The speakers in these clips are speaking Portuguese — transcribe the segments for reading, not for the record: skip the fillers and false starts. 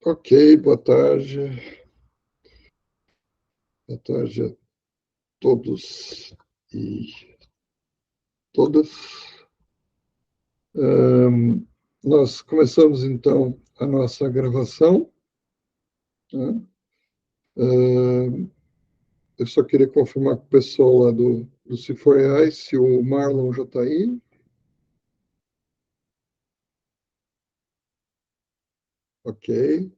Ok, boa tarde. Boa tarde a todos e todas. Nós começamos, então, a nossa gravação, né? Eu só queria confirmar com o pessoal lá do Ciforeais se o Marlon já está aí. Ok.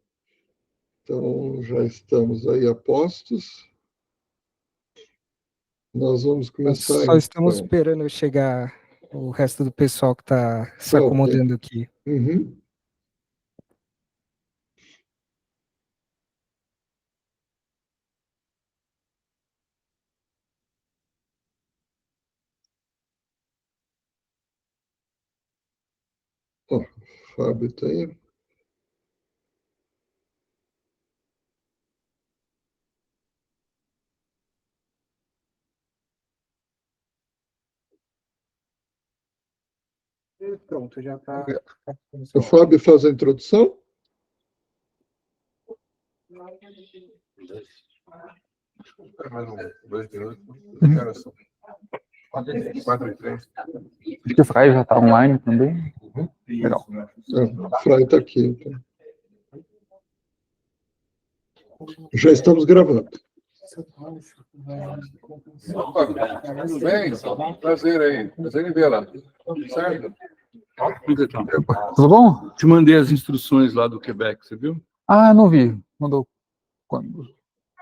Então, já estamos aí a postos. Nós vamos começar, Só estamos então. esperando chegar o resto do pessoal que está se Ok. acomodando aqui. Uhum. Ó, Fábio está aí. Pronto, já está. O Fábio faz a introdução? Mais 2 minutos. 4 e 3. Acho que o Fry já está online também. Legal. O Fry está aqui, então. Já estamos gravando. Tudo bem? Prazer aí. Prazer em vê-la. Certo? Tudo bom? Te mandei as instruções lá do Quebec, você viu? Ah, não vi. Mandou quando?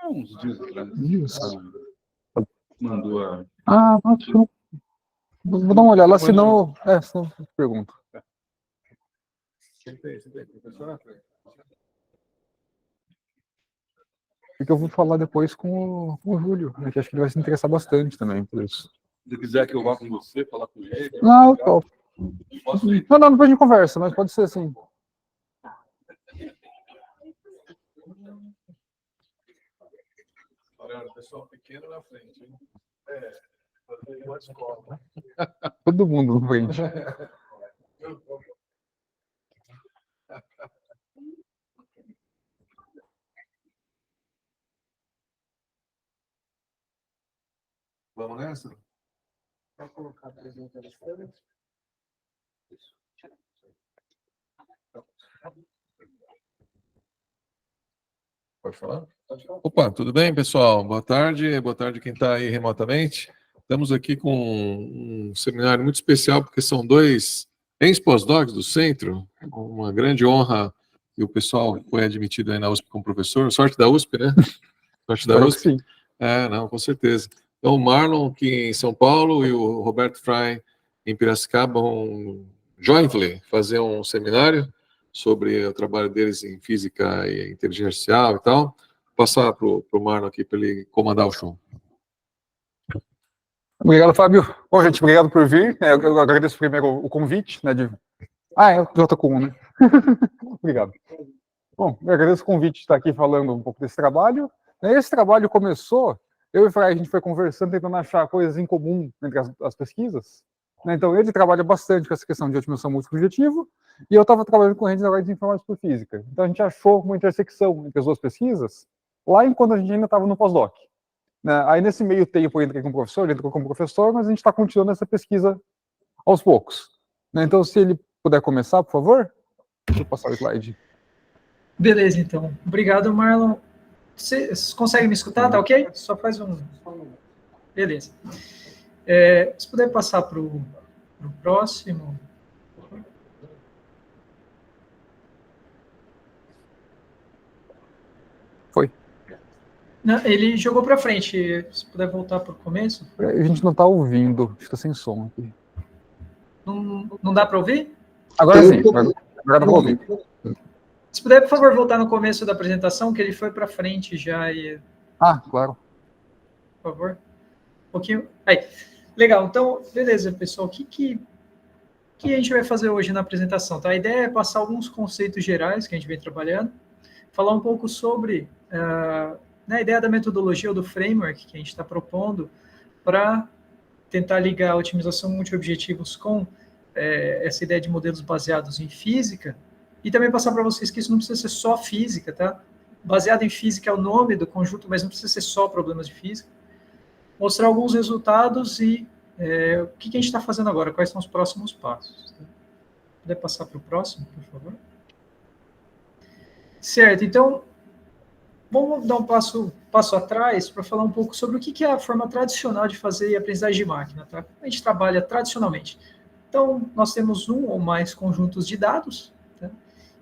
Uns dias atrás. Isso. Mandou a... Ah, acho que vou dar uma olhada lá, senão eu pergunto. Porque eu vou falar depois com o Júlio, né, que acho que ele vai se interessar bastante também por isso. Se você quiser que eu vá com você, falar com ele... Não, não, depois a gente conversa, mas pode ser assim. Olha, o pessoal pequeno na frente, hein? Uma escola. Todo mundo na frente. Vamos nessa? Vou colocar a apresentação das câmeras. Pode falar? Opa, tudo bem, pessoal? Boa tarde quem está aí remotamente. Estamos aqui com um seminário muito especial, porque são 2 ex-pós-docs do centro. Uma grande honra que o pessoal foi admitido aí na USP como professor. Sorte da USP, né? Sorte da Espero USP. que sim. Não, com certeza. Então, o Marlon, aqui em São Paulo, e o Roberto Fry, em Piracicaba, vão jointly fazer um seminário sobre o trabalho deles em física e inteligência artificial e tal. Vou passar para o Marlon aqui para ele comandar o show. Obrigado, Fábio. Bom, gente, obrigado por vir. Eu agradeço primeiro o convite, né? É o J1, né? Obrigado. Bom, eu agradeço o convite de estar aqui falando um pouco desse trabalho. Esse trabalho começou, eu e o Fry, a gente foi conversando, tentando achar coisas em comum entre as pesquisas. Então, ele trabalha bastante com essa questão de otimização múltiplo-objetivo, e eu estava trabalhando com redes neurais de informática por física. Então, a gente achou uma intersecção entre as duas pesquisas, lá enquanto a gente ainda estava no pós-doc. Aí, nesse meio tempo, eu entrei como professor, ele entrou como professor, mas a gente está continuando essa pesquisa aos poucos. Então, se ele puder começar, por favor. Deixa eu passar o slide. Beleza, então. Obrigado, Marlon. Vocês conseguem me escutar? Tá ok? Só faz um... Beleza. Se puder passar para o próximo... Foi. Não, ele jogou para frente. Se puder voltar para o começo. A gente não está ouvindo. Está sem som aqui. Não dá para ouvir? Agora sim. Agora dá para ouvir. Se puder, por favor, voltar no começo da apresentação, que ele foi para frente já. Claro. Por favor. Um pouquinho. Aí. Legal. Então, beleza, pessoal. O que a gente vai fazer hoje na apresentação? Tá? A ideia é passar alguns conceitos gerais que a gente vem trabalhando, falar um pouco sobre a ideia da metodologia ou do framework que a gente está propondo para tentar ligar a otimização multi-objetivos com essa ideia de modelos baseados em física, E também passar para vocês que isso não precisa ser só física, tá? Baseado em física é o nome do conjunto, mas não precisa ser só problemas de física. Mostrar alguns resultados e o que a gente está fazendo agora, quais são os próximos passos. Tá? Puder passar para o próximo, por favor? Certo, então, vamos dar um passo atrás para falar um pouco sobre o que é a forma tradicional de fazer aprendizagem de máquina. Tá? A gente trabalha tradicionalmente. Então, nós temos um ou mais conjuntos de dados, tá?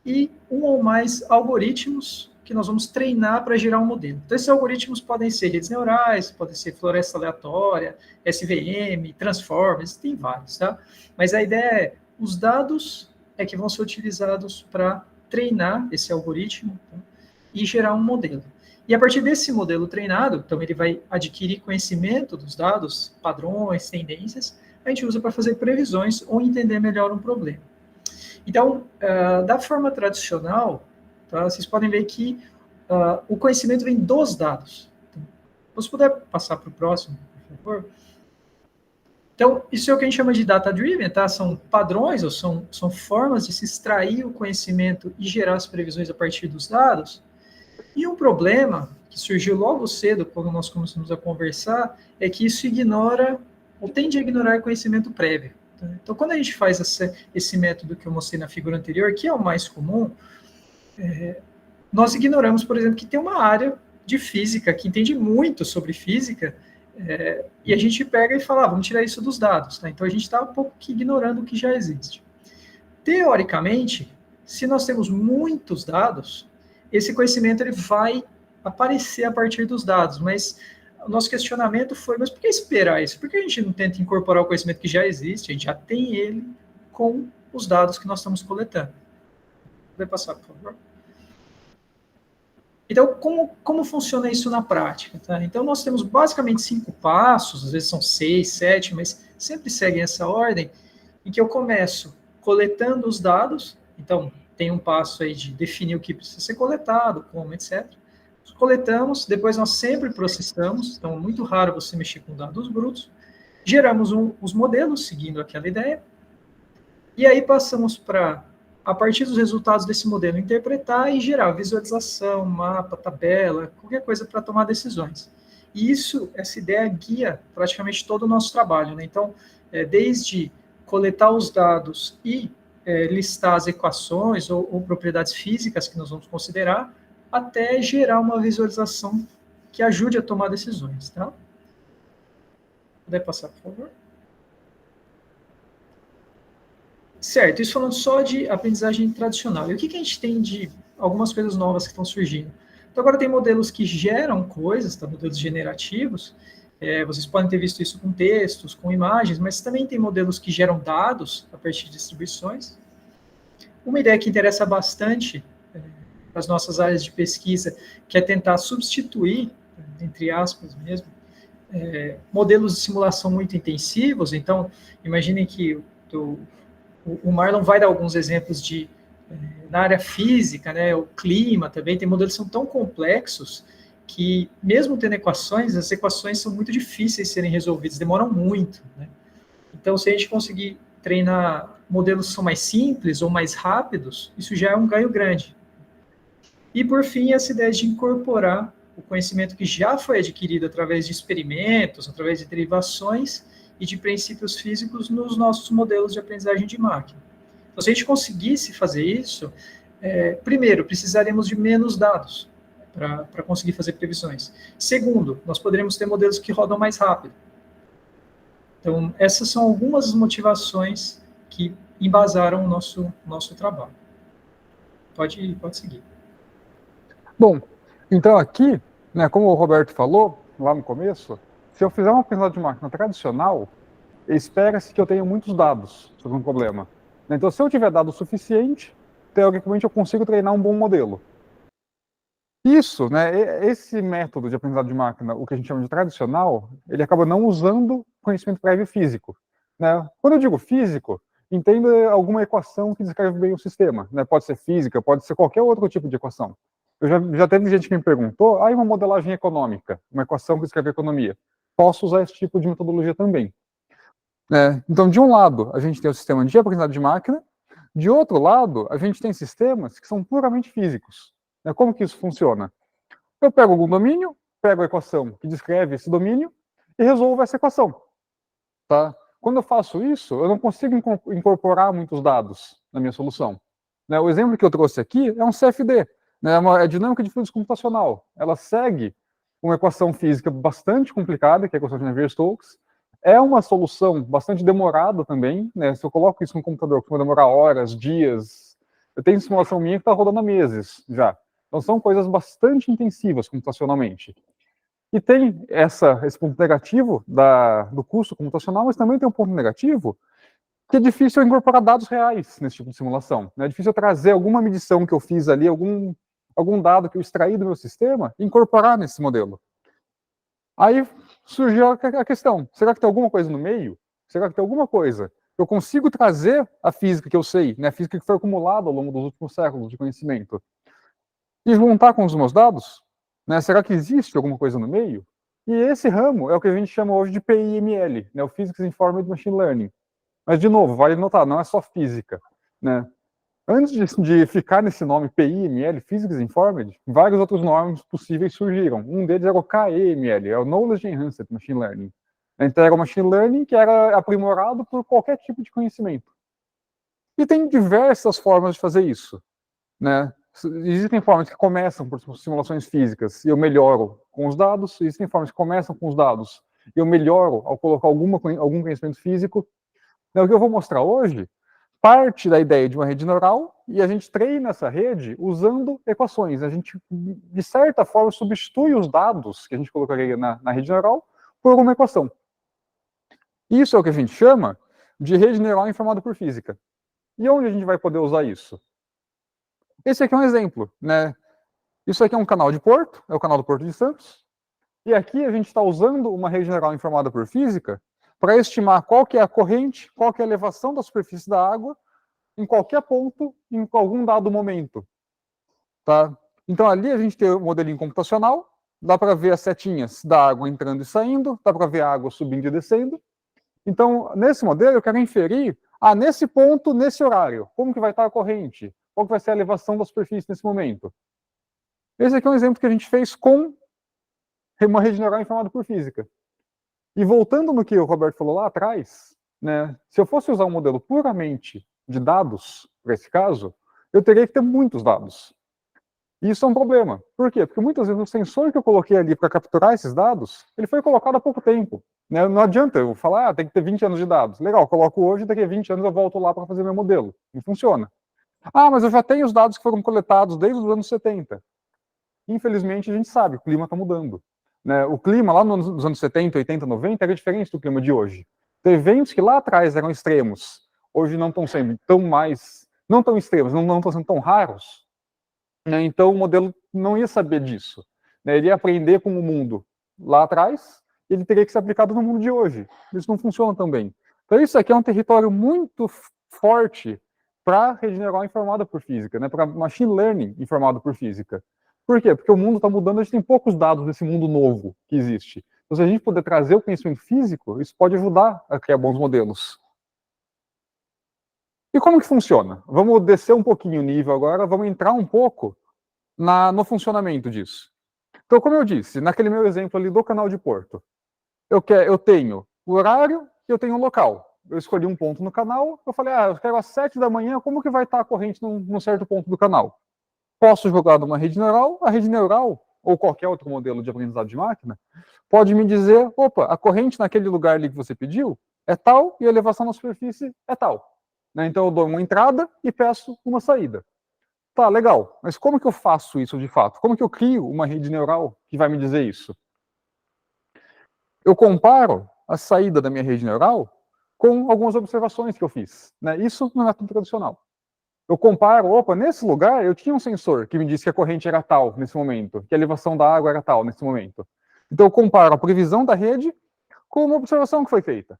E um ou mais algoritmos que nós vamos treinar para gerar um modelo. Então, esses algoritmos podem ser redes neurais, podem ser floresta aleatória, SVM, transformers, tem vários, tá? Mas a ideia é, os dados é que vão ser utilizados para treinar esse algoritmo, tá? E gerar um modelo. E a partir desse modelo treinado, então ele vai adquirir conhecimento dos dados, padrões, tendências, a gente usa para fazer previsões ou entender melhor um problema. Então, da forma tradicional, tá, vocês podem ver que o conhecimento vem dos dados. Então, se puder passar para o próximo, por favor. Então, isso é o que a gente chama de data-driven, tá? São padrões, ou são formas de se extrair o conhecimento e gerar as previsões a partir dos dados. E um problema que surgiu logo cedo, quando nós começamos a conversar, é que isso ignora, ou tende a ignorar conhecimento prévio. Tá? Então, quando a gente faz esse método que eu mostrei na figura anterior, que é o mais comum, nós ignoramos, por exemplo, que tem uma área de física que entende muito sobre física, e a gente pega e fala, vamos tirar isso dos dados. Tá? Então, a gente está um pouco que ignorando o que já existe. Teoricamente, se nós temos muitos dados, esse conhecimento ele vai aparecer a partir dos dados, mas o nosso questionamento foi, mas por que esperar isso? Por que a gente não tenta incorporar o conhecimento que já existe, a gente já tem ele com os dados que nós estamos coletando? Vai passar, por favor. Então, como funciona isso na prática? Tá? Então, nós temos basicamente 5 passos, às vezes são 6, 7, mas sempre seguem essa ordem, em que eu começo coletando os dados, então, tem um passo aí de definir o que precisa ser coletado, como, etc. Coletamos, depois nós sempre processamos, então é muito raro você mexer com dados brutos, geramos os modelos, seguindo aquela ideia, e aí passamos para, a partir dos resultados desse modelo, interpretar e gerar visualização, mapa, tabela, qualquer coisa para tomar decisões. E essa ideia guia praticamente todo o nosso trabalho, né? Então, desde coletar os dados e listar as equações ou propriedades físicas que nós vamos considerar, até gerar uma visualização que ajude a tomar decisões, tá? Puder passar, por favor. Certo, isso falando só de aprendizagem tradicional. E o que a gente tem de algumas coisas novas que estão surgindo? Então, agora tem modelos que geram coisas, tá? Modelos generativos. Vocês podem ter visto isso com textos, com imagens, mas também tem modelos que geram dados a partir de distribuições. Uma ideia que interessa bastante as nossas áreas de pesquisa, que é tentar substituir, entre aspas mesmo, modelos de simulação muito intensivos. Então, imaginem que o Marlon vai dar alguns exemplos na área física, né, o clima também, tem modelos que são tão complexos que, mesmo tendo equações, as equações são muito difíceis de serem resolvidas, demoram muito, né? Então, se a gente conseguir treinar modelos que são mais simples ou mais rápidos, isso já é um ganho grande. E, por fim, essa ideia de incorporar o conhecimento que já foi adquirido através de experimentos, através de derivações e de princípios físicos nos nossos modelos de aprendizagem de máquina. Então, se a gente conseguisse fazer isso, primeiro, precisaríamos de menos dados para conseguir fazer previsões. Segundo, nós poderíamos ter modelos que rodam mais rápido. Então, essas são algumas das motivações que embasaram o nosso trabalho. Pode seguir. Bom, então aqui, né, como o Roberto falou lá no começo, se eu fizer uma aprendizagem de máquina tradicional, espera-se que eu tenha muitos dados sobre um problema. Então, se eu tiver dado o suficiente, teoricamente eu consigo treinar um bom modelo. Isso, né, esse método de aprendizado de máquina, o que a gente chama de tradicional, ele acaba não usando conhecimento prévio físico, né? Quando eu digo físico, entenda alguma equação que descreve bem o sistema, né? Pode ser física, pode ser qualquer outro tipo de equação. Eu já teve gente que me perguntou, uma modelagem econômica, uma equação que descreve a economia. Posso usar esse tipo de metodologia também. Então, de um lado, a gente tem o sistema de aprendizado de máquina, De outro lado, a gente tem sistemas que são puramente físicos. Né? Como que isso funciona? Eu pego algum domínio, pego a equação que descreve esse domínio e resolvo essa equação. Tá? Quando eu faço isso, eu não consigo incorporar muitos dados na minha solução. Né? O exemplo que eu trouxe aqui é um CFD, né? É dinâmica de fluidos computacional. Ela segue uma equação física bastante complicada, que é a equação de Navier-Stokes. É uma solução bastante demorada também. Né? Se eu coloco isso no computador, costuma demorar horas, dias. Eu tenho simulação minha que está rodando há meses já. Então são coisas bastante intensivas computacionalmente. E tem esse ponto negativo do custo computacional, mas também tem um ponto negativo que é difícil eu incorporar dados reais nesse tipo de simulação. Né? É difícil eu trazer alguma medição que eu fiz ali, algum dado que eu extraí do meu sistema e incorporar nesse modelo. Aí surgiu a questão, será que tem alguma coisa no meio? Será que tem alguma coisa? Eu consigo trazer a física que eu sei, né? A física que foi acumulada ao longo dos últimos séculos de conhecimento, e juntar com os meus dados? Né? Será que existe alguma coisa no meio? E esse ramo é o que a gente chama hoje de PIML, né? O Physics Informed Machine Learning. Mas, de novo, vale notar, não é só física. Né? Antes de ficar nesse nome PIML, Physics Informed, vários outros nomes possíveis surgiram. Um deles era o KEML, é o Knowledge Enhanced Machine Learning. Então, era o Machine Learning que era aprimorado por qualquer tipo de conhecimento. E tem diversas formas de fazer isso. Né? Existem formas que começam por simulações físicas e eu melhoro com os dados. Existem formas que começam com os dados e eu melhoro ao colocar algum conhecimento físico. Então, o que eu vou mostrar hoje parte da ideia de uma rede neural e a gente treina essa rede usando equações. A gente, de certa forma, substitui os dados que a gente colocaria na rede neural por uma equação. Isso é o que a gente chama de rede neural informada por física. E onde a gente vai poder usar isso? Esse aqui é um exemplo, né? Isso aqui é um canal de Porto, é o canal do Porto de Santos. E aqui a gente está usando uma rede neural informada por física para estimar qual que é a corrente, qual que é a elevação da superfície da água em qualquer ponto, em algum dado momento. Tá? Então ali a gente tem o modelinho computacional, dá para ver as setinhas da água entrando e saindo, dá para ver a água subindo e descendo. Então, nesse modelo, eu quero inferir, nesse ponto, nesse horário, como que vai estar a corrente? Qual que vai ser a elevação da superfície nesse momento? Esse aqui é um exemplo que a gente fez com uma rede neural informada por física. E voltando no que o Roberto falou lá atrás, né, se eu fosse usar um modelo puramente de dados, para esse caso, eu teria que ter muitos dados. E isso é um problema. Por quê? Porque muitas vezes o sensor que eu coloquei ali para capturar esses dados, ele foi colocado há pouco tempo. Né? Não adianta eu falar, tem que ter 20 anos de dados. Legal, coloco hoje, daqui a 20 anos eu volto lá para fazer meu modelo. Não funciona. Mas eu já tenho os dados que foram coletados desde os anos 70. Infelizmente, a gente sabe, o clima está mudando. Né? O clima lá nos anos 70, 80, 90 era diferente do clima de hoje. Tem eventos que lá atrás eram extremos, hoje não estão sendo não tão extremos, não estão sendo tão raros. Né? Então o modelo não ia saber disso. Né? Ele ia aprender com o mundo lá atrás, e ele teria que ser aplicado no mundo de hoje. Isso não funciona tão bem. Então isso aqui é um território muito forte para rede neural informada por física, né? Para machine learning informado por física. Por quê? Porque o mundo está mudando, a gente tem poucos dados desse mundo novo que existe. Então, se a gente puder trazer o conhecimento físico, isso pode ajudar a criar bons modelos. E como que funciona? Vamos descer um pouquinho o nível agora, vamos entrar um pouco no funcionamento disso. Então, como eu disse, naquele meu exemplo ali do canal de Porto, eu tenho o horário e eu tenho o local. Eu escolhi um ponto no canal, eu falei, eu quero às 7 da manhã, como que vai estar a corrente num certo ponto do canal? Posso jogar numa rede neural, a rede neural, ou qualquer outro modelo de aprendizado de máquina, pode me dizer, opa, a corrente naquele lugar ali que você pediu é tal e a elevação na superfície é tal. Né? Então eu dou uma entrada e peço uma saída. Tá, legal, mas como que eu faço isso de fato? Como que eu crio uma rede neural que vai me dizer isso? Eu comparo a saída da minha rede neural com algumas observações que eu fiz. Né? Isso no método tradicional. Eu comparo, nesse lugar eu tinha um sensor que me disse que a corrente era tal nesse momento, que a elevação da água era tal nesse momento. Então eu comparo a previsão da rede com uma observação que foi feita.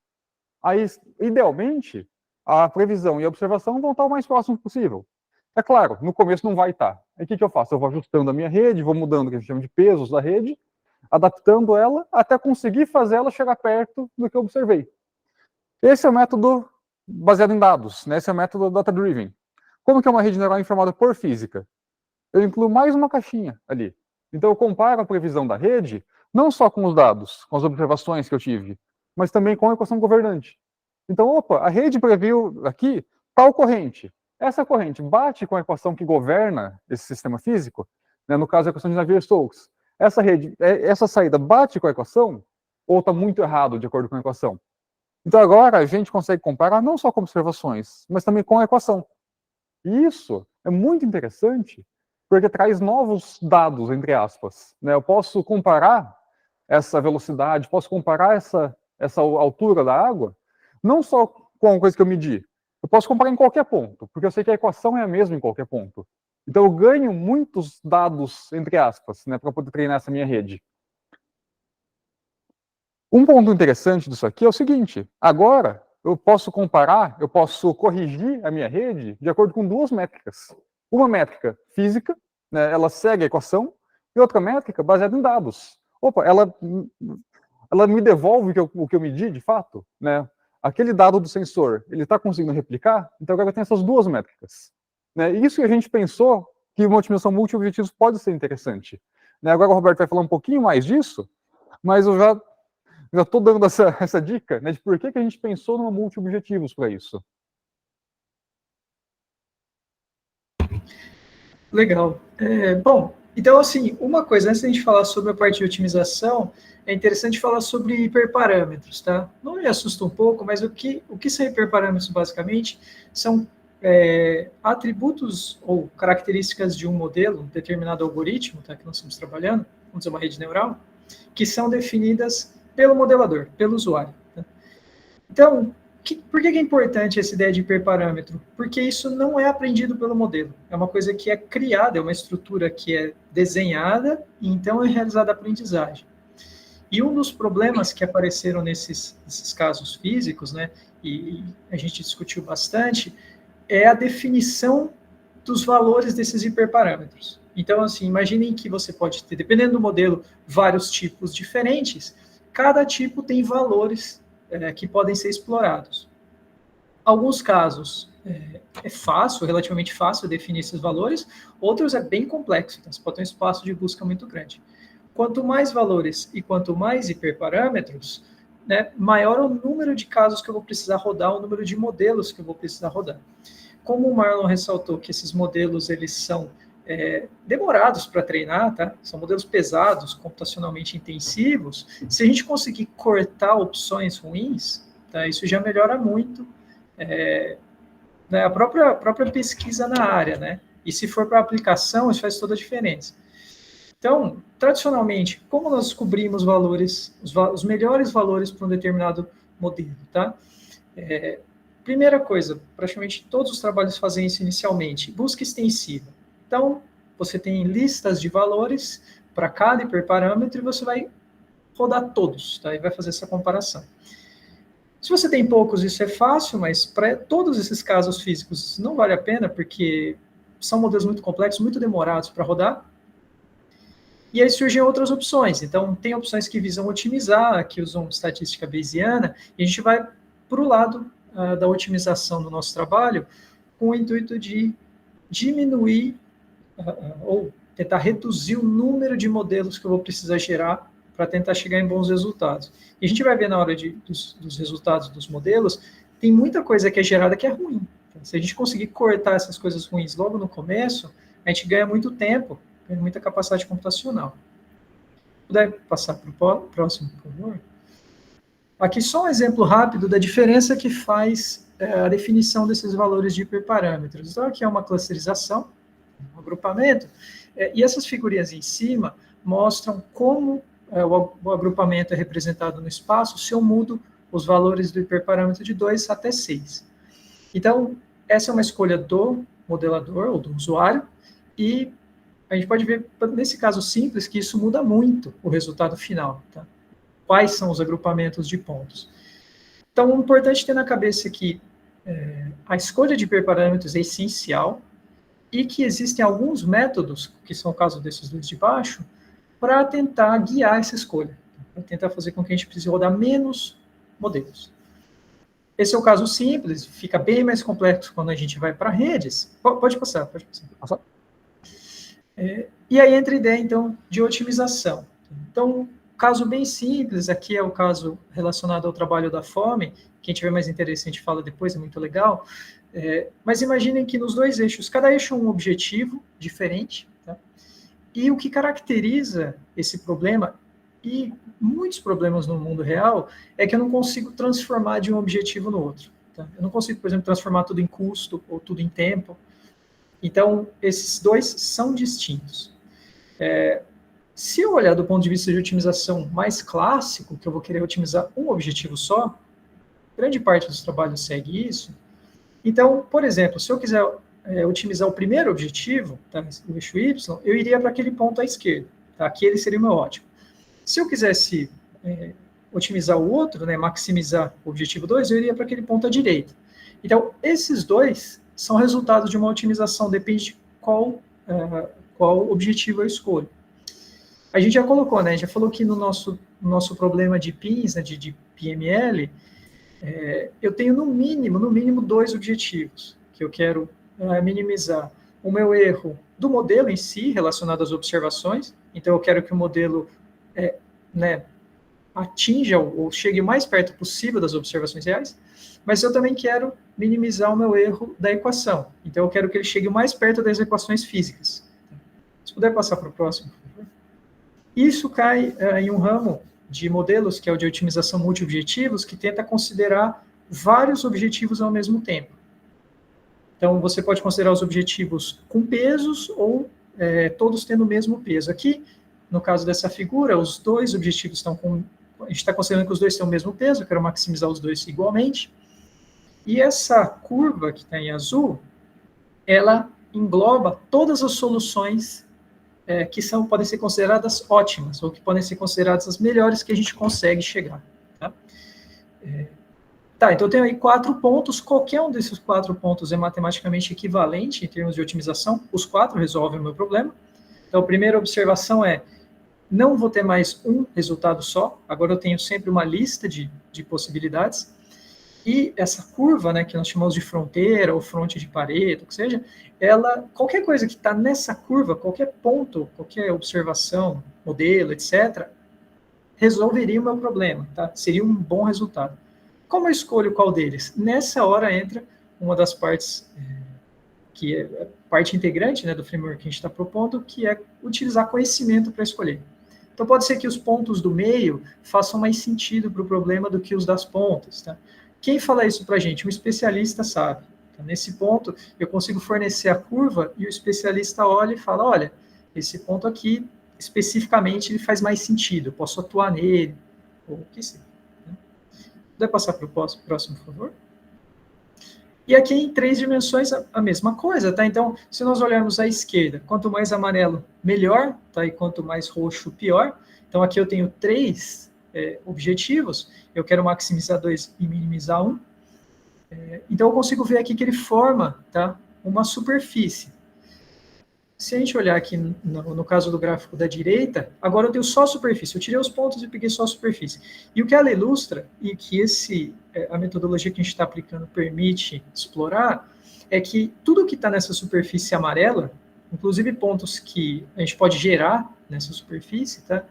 Aí, idealmente, a previsão e a observação vão estar o mais próximo possível. É claro, no começo não vai estar. Aí o que eu faço? Eu vou ajustando a minha rede, vou mudando o que a gente chama de pesos da rede, adaptando ela até conseguir fazer ela chegar perto do que eu observei. Esse é o método baseado em dados, né? Esse é o método data-driven. Como que é uma rede neural informada por física? Eu incluo mais uma caixinha ali. Então, eu comparo a previsão da rede, não só com os dados, com as observações que eu tive, mas também com a equação governante. Então, opa, a rede previu aqui tal corrente. Essa corrente bate com a equação que governa esse sistema físico, né, no caso, a equação de Navier-Stokes. Essa saída bate com a equação ou está muito errado de acordo com a equação? Então, agora a gente consegue comparar não só com observações, mas também com a equação. E isso é muito interessante, porque traz novos dados, entre aspas. Né? Eu posso comparar essa velocidade, posso comparar essa altura da água, não só com uma coisa que eu medi, eu posso comparar em qualquer ponto, porque eu sei que a equação é a mesma em qualquer ponto. Então eu ganho muitos dados, entre aspas, né, para poder treinar essa minha rede. Um ponto interessante disso aqui é o seguinte, agora eu posso comparar, eu posso corrigir a minha rede de acordo com duas métricas. Uma métrica física, né, ela segue a equação, e outra métrica baseada em dados. Opa, ela me devolve o que eu medi, de fato, né? Aquele dado do sensor, ele está conseguindo replicar? Então agora eu tenho essas duas métricas. Né? Isso que a gente pensou que uma otimização multi-objetivos pode ser interessante. Né? Agora o Roberto vai falar um pouquinho mais disso, mas eu já estou dando essa dica, né, de por que a gente pensou numa multi-objetivos para isso. Legal. Bom, então, assim, uma coisa, antes de a gente falar sobre a parte de otimização, é interessante falar sobre hiperparâmetros, tá? Não me assusta um pouco, mas o que são hiperparâmetros, basicamente? São atributos ou características de um modelo, um determinado algoritmo, tá, que nós estamos trabalhando, vamos dizer uma rede neural, que são definidas pelo modelador, pelo usuário. Tá? Então, por que é importante essa ideia de hiperparâmetro? Porque isso não é aprendido pelo modelo. É uma coisa que é criada, é uma estrutura que é desenhada, e então é realizada a aprendizagem. E um dos problemas que apareceram nesses casos físicos, né, e a gente discutiu bastante, é a definição dos valores desses hiperparâmetros. Então, assim, imaginem que você pode ter, dependendo do modelo, vários tipos diferentes. Cada tipo tem valores que podem ser explorados. Alguns casos é fácil, relativamente fácil definir esses valores, outros é bem complexo, então você pode ter um espaço de busca muito grande. Quanto mais valores e quanto mais hiperparâmetros, né, maior o número de casos que eu vou precisar rodar, o número de modelos que eu vou precisar rodar. Como o Marlon ressaltou que esses modelos eles são demorados para treinar, tá? São modelos pesados, computacionalmente intensivos. Se a gente conseguir cortar opções ruins, tá? Isso já melhora muito né, a própria pesquisa na área, né? E se for para aplicação, isso faz toda a diferença. Então, tradicionalmente, como nós descobrimos valores, os melhores valores para um determinado modelo, tá? Primeira coisa, praticamente todos os trabalhos fazem isso inicialmente, busca extensiva. Então, você tem listas de valores para cada hiperparâmetro e você vai rodar todos, tá? E vai fazer essa comparação. Se você tem poucos, isso é fácil, mas para todos esses casos físicos não vale a pena, porque são modelos muito complexos, muito demorados para rodar. E aí surgem outras opções. Então, tem opções que visam otimizar, que usam estatística bayesiana, e a gente vai para o lado da otimização do nosso trabalho, com o intuito de diminuir ou tentar reduzir o número de modelos que eu vou precisar gerar para tentar chegar em bons resultados. E a gente vai ver na hora dos resultados dos modelos, tem muita coisa que é gerada que é ruim. Então, se a gente conseguir cortar essas coisas ruins logo no começo, a gente ganha muito tempo, ganha muita capacidade computacional. Puder passar para o próximo, por favor? Aqui só um exemplo rápido da diferença que faz a definição desses valores de hiperparâmetros. Então, aqui é uma clusterização, um agrupamento, e essas figurinhas em cima mostram como o agrupamento é representado no espaço se eu mudo os valores do hiperparâmetro de 2 até 6. Então, essa é uma escolha do modelador ou do usuário, e a gente pode ver, nesse caso simples, que isso muda muito o resultado final. Tá? Quais são os agrupamentos de pontos? Então, o importante ter na cabeça que a escolha de hiperparâmetros é essencial, e que existem alguns métodos, que são o caso desses dois de baixo, para tentar guiar essa escolha, para tentar fazer com que a gente precise rodar menos modelos. Esse é o caso simples, fica bem mais complexo quando a gente vai para redes. Pode passar, pode passar. E aí entra a ideia, então, de otimização. Então, caso bem simples, aqui é o caso relacionado ao trabalho da fome, quem tiver mais interesse a gente fala depois, é muito legal. Mas imaginem que nos dois eixos, cada eixo é um objetivo diferente, tá? E o que caracteriza esse problema, e muitos problemas no mundo real, é que eu não consigo transformar de um objetivo no outro. Tá? Eu não consigo, por exemplo, transformar tudo em custo ou tudo em tempo. Então, esses dois são distintos. Se eu olhar do ponto de vista de otimização mais clássico, que eu vou querer otimizar um objetivo só, grande parte dos trabalhos segue isso. Então, por exemplo, se eu quiser otimizar o primeiro objetivo, tá, o eixo Y, eu iria para aquele ponto à esquerda. Tá? Aqui ele seria o meu ótimo. Se eu quisesse otimizar o outro, né, maximizar o objetivo 2, eu iria para aquele ponto à direita. Então, esses dois são resultados de uma otimização, depende de qual objetivo eu escolho. A gente já colocou, né, já falou que no nosso problema de PINs, né, de PML, eu tenho no mínimo 2 objetivos, que eu quero minimizar o meu erro do modelo em si, relacionado às observações. Então, eu quero que o modelo atinja ou chegue o mais perto possível das observações reais, mas eu também quero minimizar o meu erro da equação. Então, eu quero que ele chegue o mais perto das equações físicas. Se puder passar para o próximo, por favor. Isso cai em um ramo de modelos, que é o de otimização multi-objetivos, que tenta considerar vários objetivos ao mesmo tempo. Então, você pode considerar os objetivos com pesos ou todos tendo o mesmo peso. Aqui, no caso dessa figura, os dois objetivos estão com... A gente está considerando que os dois têm o mesmo peso, eu quero maximizar os dois igualmente. E essa curva que está em azul, ela engloba todas as soluções que podem ser consideradas ótimas, ou que podem ser consideradas as melhores que a gente consegue chegar. Tá? Então eu tenho aí 4 pontos, qualquer um desses 4 pontos é matematicamente equivalente em termos de otimização, os 4 resolvem o meu problema. Então a primeira observação é, não vou ter mais um resultado só, agora eu tenho sempre uma lista de possibilidades, e essa curva, né, que nós chamamos de fronteira, ou fronte de Pareto, o que seja, qualquer coisa que está nessa curva, qualquer ponto, qualquer observação, modelo, etc., resolveria o meu problema, tá? Seria um bom resultado. Como eu escolho qual deles? Nessa hora entra uma das partes, que é parte integrante, né, do framework que a gente está propondo, que é utilizar conhecimento para escolher. Então, pode ser que os pontos do meio façam mais sentido para o problema do que os das pontas, tá? Quem fala isso para a gente? Um especialista sabe. Então, nesse ponto, eu consigo fornecer a curva e o especialista olha e fala, olha, esse ponto aqui, especificamente, ele faz mais sentido, eu posso atuar nele, ou o que seja. Puder passar para o próximo, por favor? E aqui em 3 dimensões a mesma coisa, tá? Então, se nós olharmos à esquerda, quanto mais amarelo, melhor, tá? E quanto mais roxo, pior. Então, aqui eu tenho 3 objetivos, eu quero maximizar 2 e minimizar 1. Então, eu consigo ver aqui que ele forma, tá, uma superfície. Se a gente olhar aqui no caso do gráfico da direita, agora eu tenho só a superfície. Eu tirei os pontos e peguei só a superfície. E o que ela ilustra, e que a metodologia que a gente está aplicando permite explorar, é que tudo que está nessa superfície amarela, inclusive pontos que a gente pode gerar nessa superfície, tá,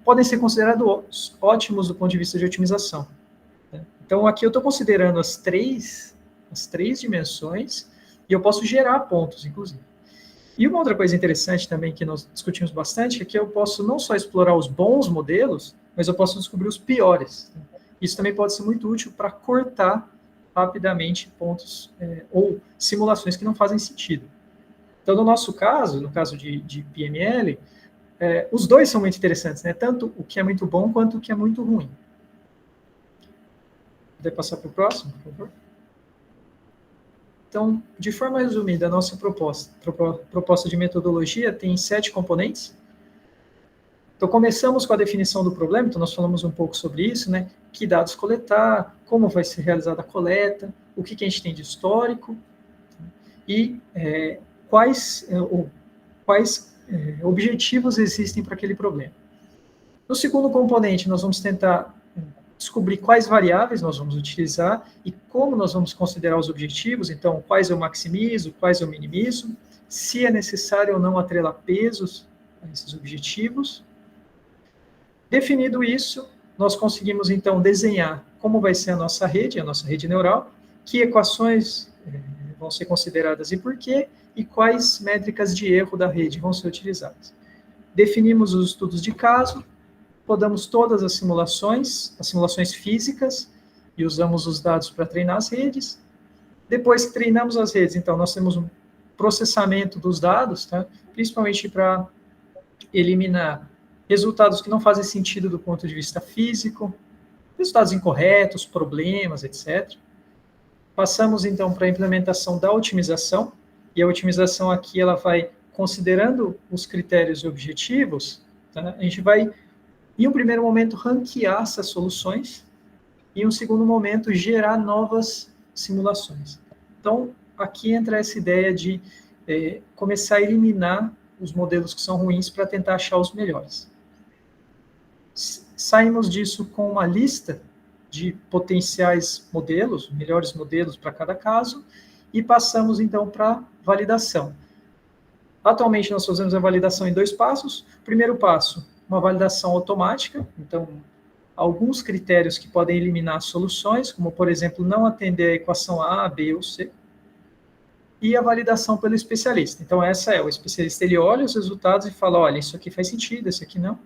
podem ser considerados ótimos do ponto de vista de otimização. Tá? Então, aqui eu estou considerando as três dimensões e eu posso gerar pontos, inclusive. E uma outra coisa interessante também que nós discutimos bastante é que eu posso não só explorar os bons modelos, mas eu posso descobrir os piores. Isso também pode ser muito útil para cortar rapidamente pontos ou simulações que não fazem sentido. Então, no nosso caso, no caso de PML, os dois são muito interessantes, né? Tanto o que é muito bom quanto o que é muito ruim. Poder passar para o próximo, por favor? Então, de forma resumida, a nossa proposta de metodologia tem 7 componentes. Então, começamos com a definição do problema, então nós falamos um pouco sobre isso, né? Que dados coletar, como vai ser realizada a coleta, o que a gente tem de histórico, e quais objetivos existem para aquele problema. No segundo componente, nós vamos tentar descobrir quais variáveis nós vamos utilizar e como nós vamos considerar os objetivos, então, quais eu maximizo, quais eu minimizo, se é necessário ou não atrelar pesos a esses objetivos. Definido isso, nós conseguimos, então, desenhar como vai ser a nossa rede neural, que equações vão ser consideradas e por quê, e quais métricas de erro da rede vão ser utilizadas. Definimos os estudos de caso, rodamos todas as simulações físicas, e usamos os dados para treinar as redes. Depois que treinamos as redes, então, nós temos um processamento dos dados, tá? Principalmente para eliminar resultados que não fazem sentido do ponto de vista físico, resultados incorretos, problemas, etc. Passamos, então, para a implementação da otimização, e a otimização aqui, ela vai, considerando os critérios e objetivos, tá? A gente vai, em um primeiro momento, ranquear essas soluções, e em um segundo momento, gerar novas simulações. Então, aqui entra essa ideia de começar a eliminar os modelos que são ruins para tentar achar os melhores. Saímos disso com uma lista de potenciais modelos, melhores modelos para cada caso, e passamos, então, para validação. Atualmente, nós fazemos a validação em 2 passos. Primeiro passo, uma validação automática, então, alguns critérios que podem eliminar soluções, como, por exemplo, não atender a equação A, B ou C, e a validação pelo especialista. Então, o especialista, ele olha os resultados e fala, olha, isso aqui faz sentido, isso aqui não.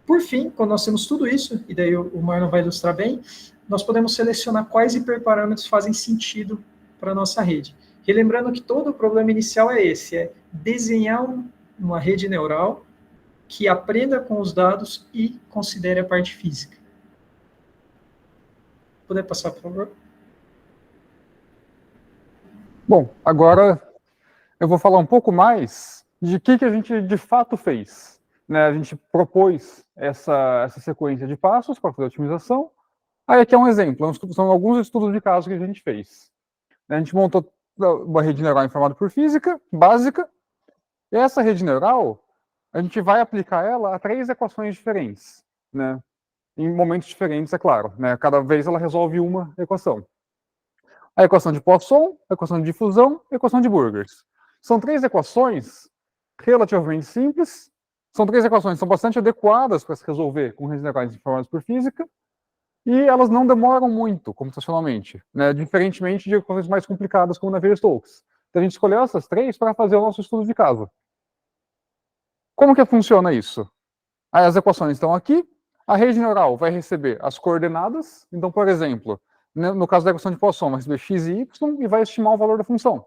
Por fim, quando nós temos tudo isso, e daí o Marlon vai ilustrar bem, nós podemos selecionar quais hiperparâmetros fazem sentido para a nossa rede. Relembrando que todo o problema inicial é esse, é desenhar uma rede neural que aprenda com os dados e considere a parte física. Poder passar, por favor? Bom, agora eu vou falar um pouco mais de que a gente de fato fez. Né? A gente propôs essa sequência de passos para fazer a otimização. Aí aqui é um exemplo, são alguns estudos de caso que a gente fez. A gente montou uma rede neural informada por física, básica, e essa rede neural, a gente vai aplicar ela a 3 equações diferentes, né? Em momentos diferentes, é claro. Né? Cada vez ela resolve uma equação. A equação de Poisson, a equação de difusão e a equação de Burgers. São 3 equações relativamente simples, são 3 equações que são bastante adequadas para se resolver com redes neurais informadas por física, e elas não demoram muito computacionalmente, né? Diferentemente de equações mais complicadas como Navier-Stokes. Então a gente escolheu essas 3 para fazer o nosso estudo de caso. Como que funciona isso? Aí as equações estão aqui, a rede neural vai receber as coordenadas, então, por exemplo, no caso da equação de Poisson, vai receber x e y e vai estimar o valor da função.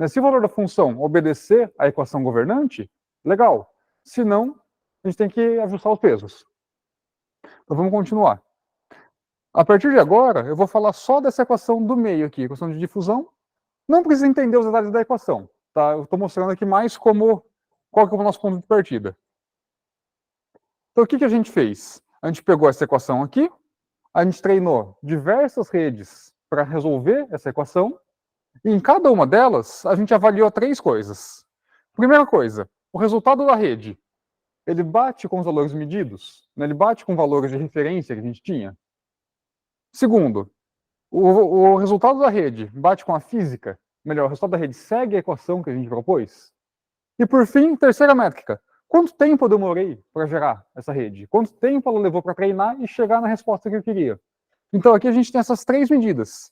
Se o valor da função obedecer à equação governante, legal. Se não, a gente tem que ajustar os pesos. Então vamos continuar. A partir de agora, eu vou falar só dessa equação do meio aqui, equação de difusão. Não precisa entender os detalhes da equação, tá? Eu estou mostrando aqui mais qual que é o nosso ponto de partida. Então o que a gente fez? A gente pegou essa equação aqui, a gente treinou diversas redes para resolver essa equação, e em cada uma delas, a gente avaliou 3 coisas. Primeira coisa, o resultado da rede, ele bate com os valores medidos? Né? Ele bate com valores de referência que a gente tinha? Segundo, o resultado da rede bate com a física? Melhor, o resultado da rede segue a equação que a gente propôs? E por fim, terceira métrica, quanto tempo eu demorei para gerar essa rede? Quanto tempo ela levou para treinar e chegar na resposta que eu queria? Então aqui a gente tem essas 3 medidas.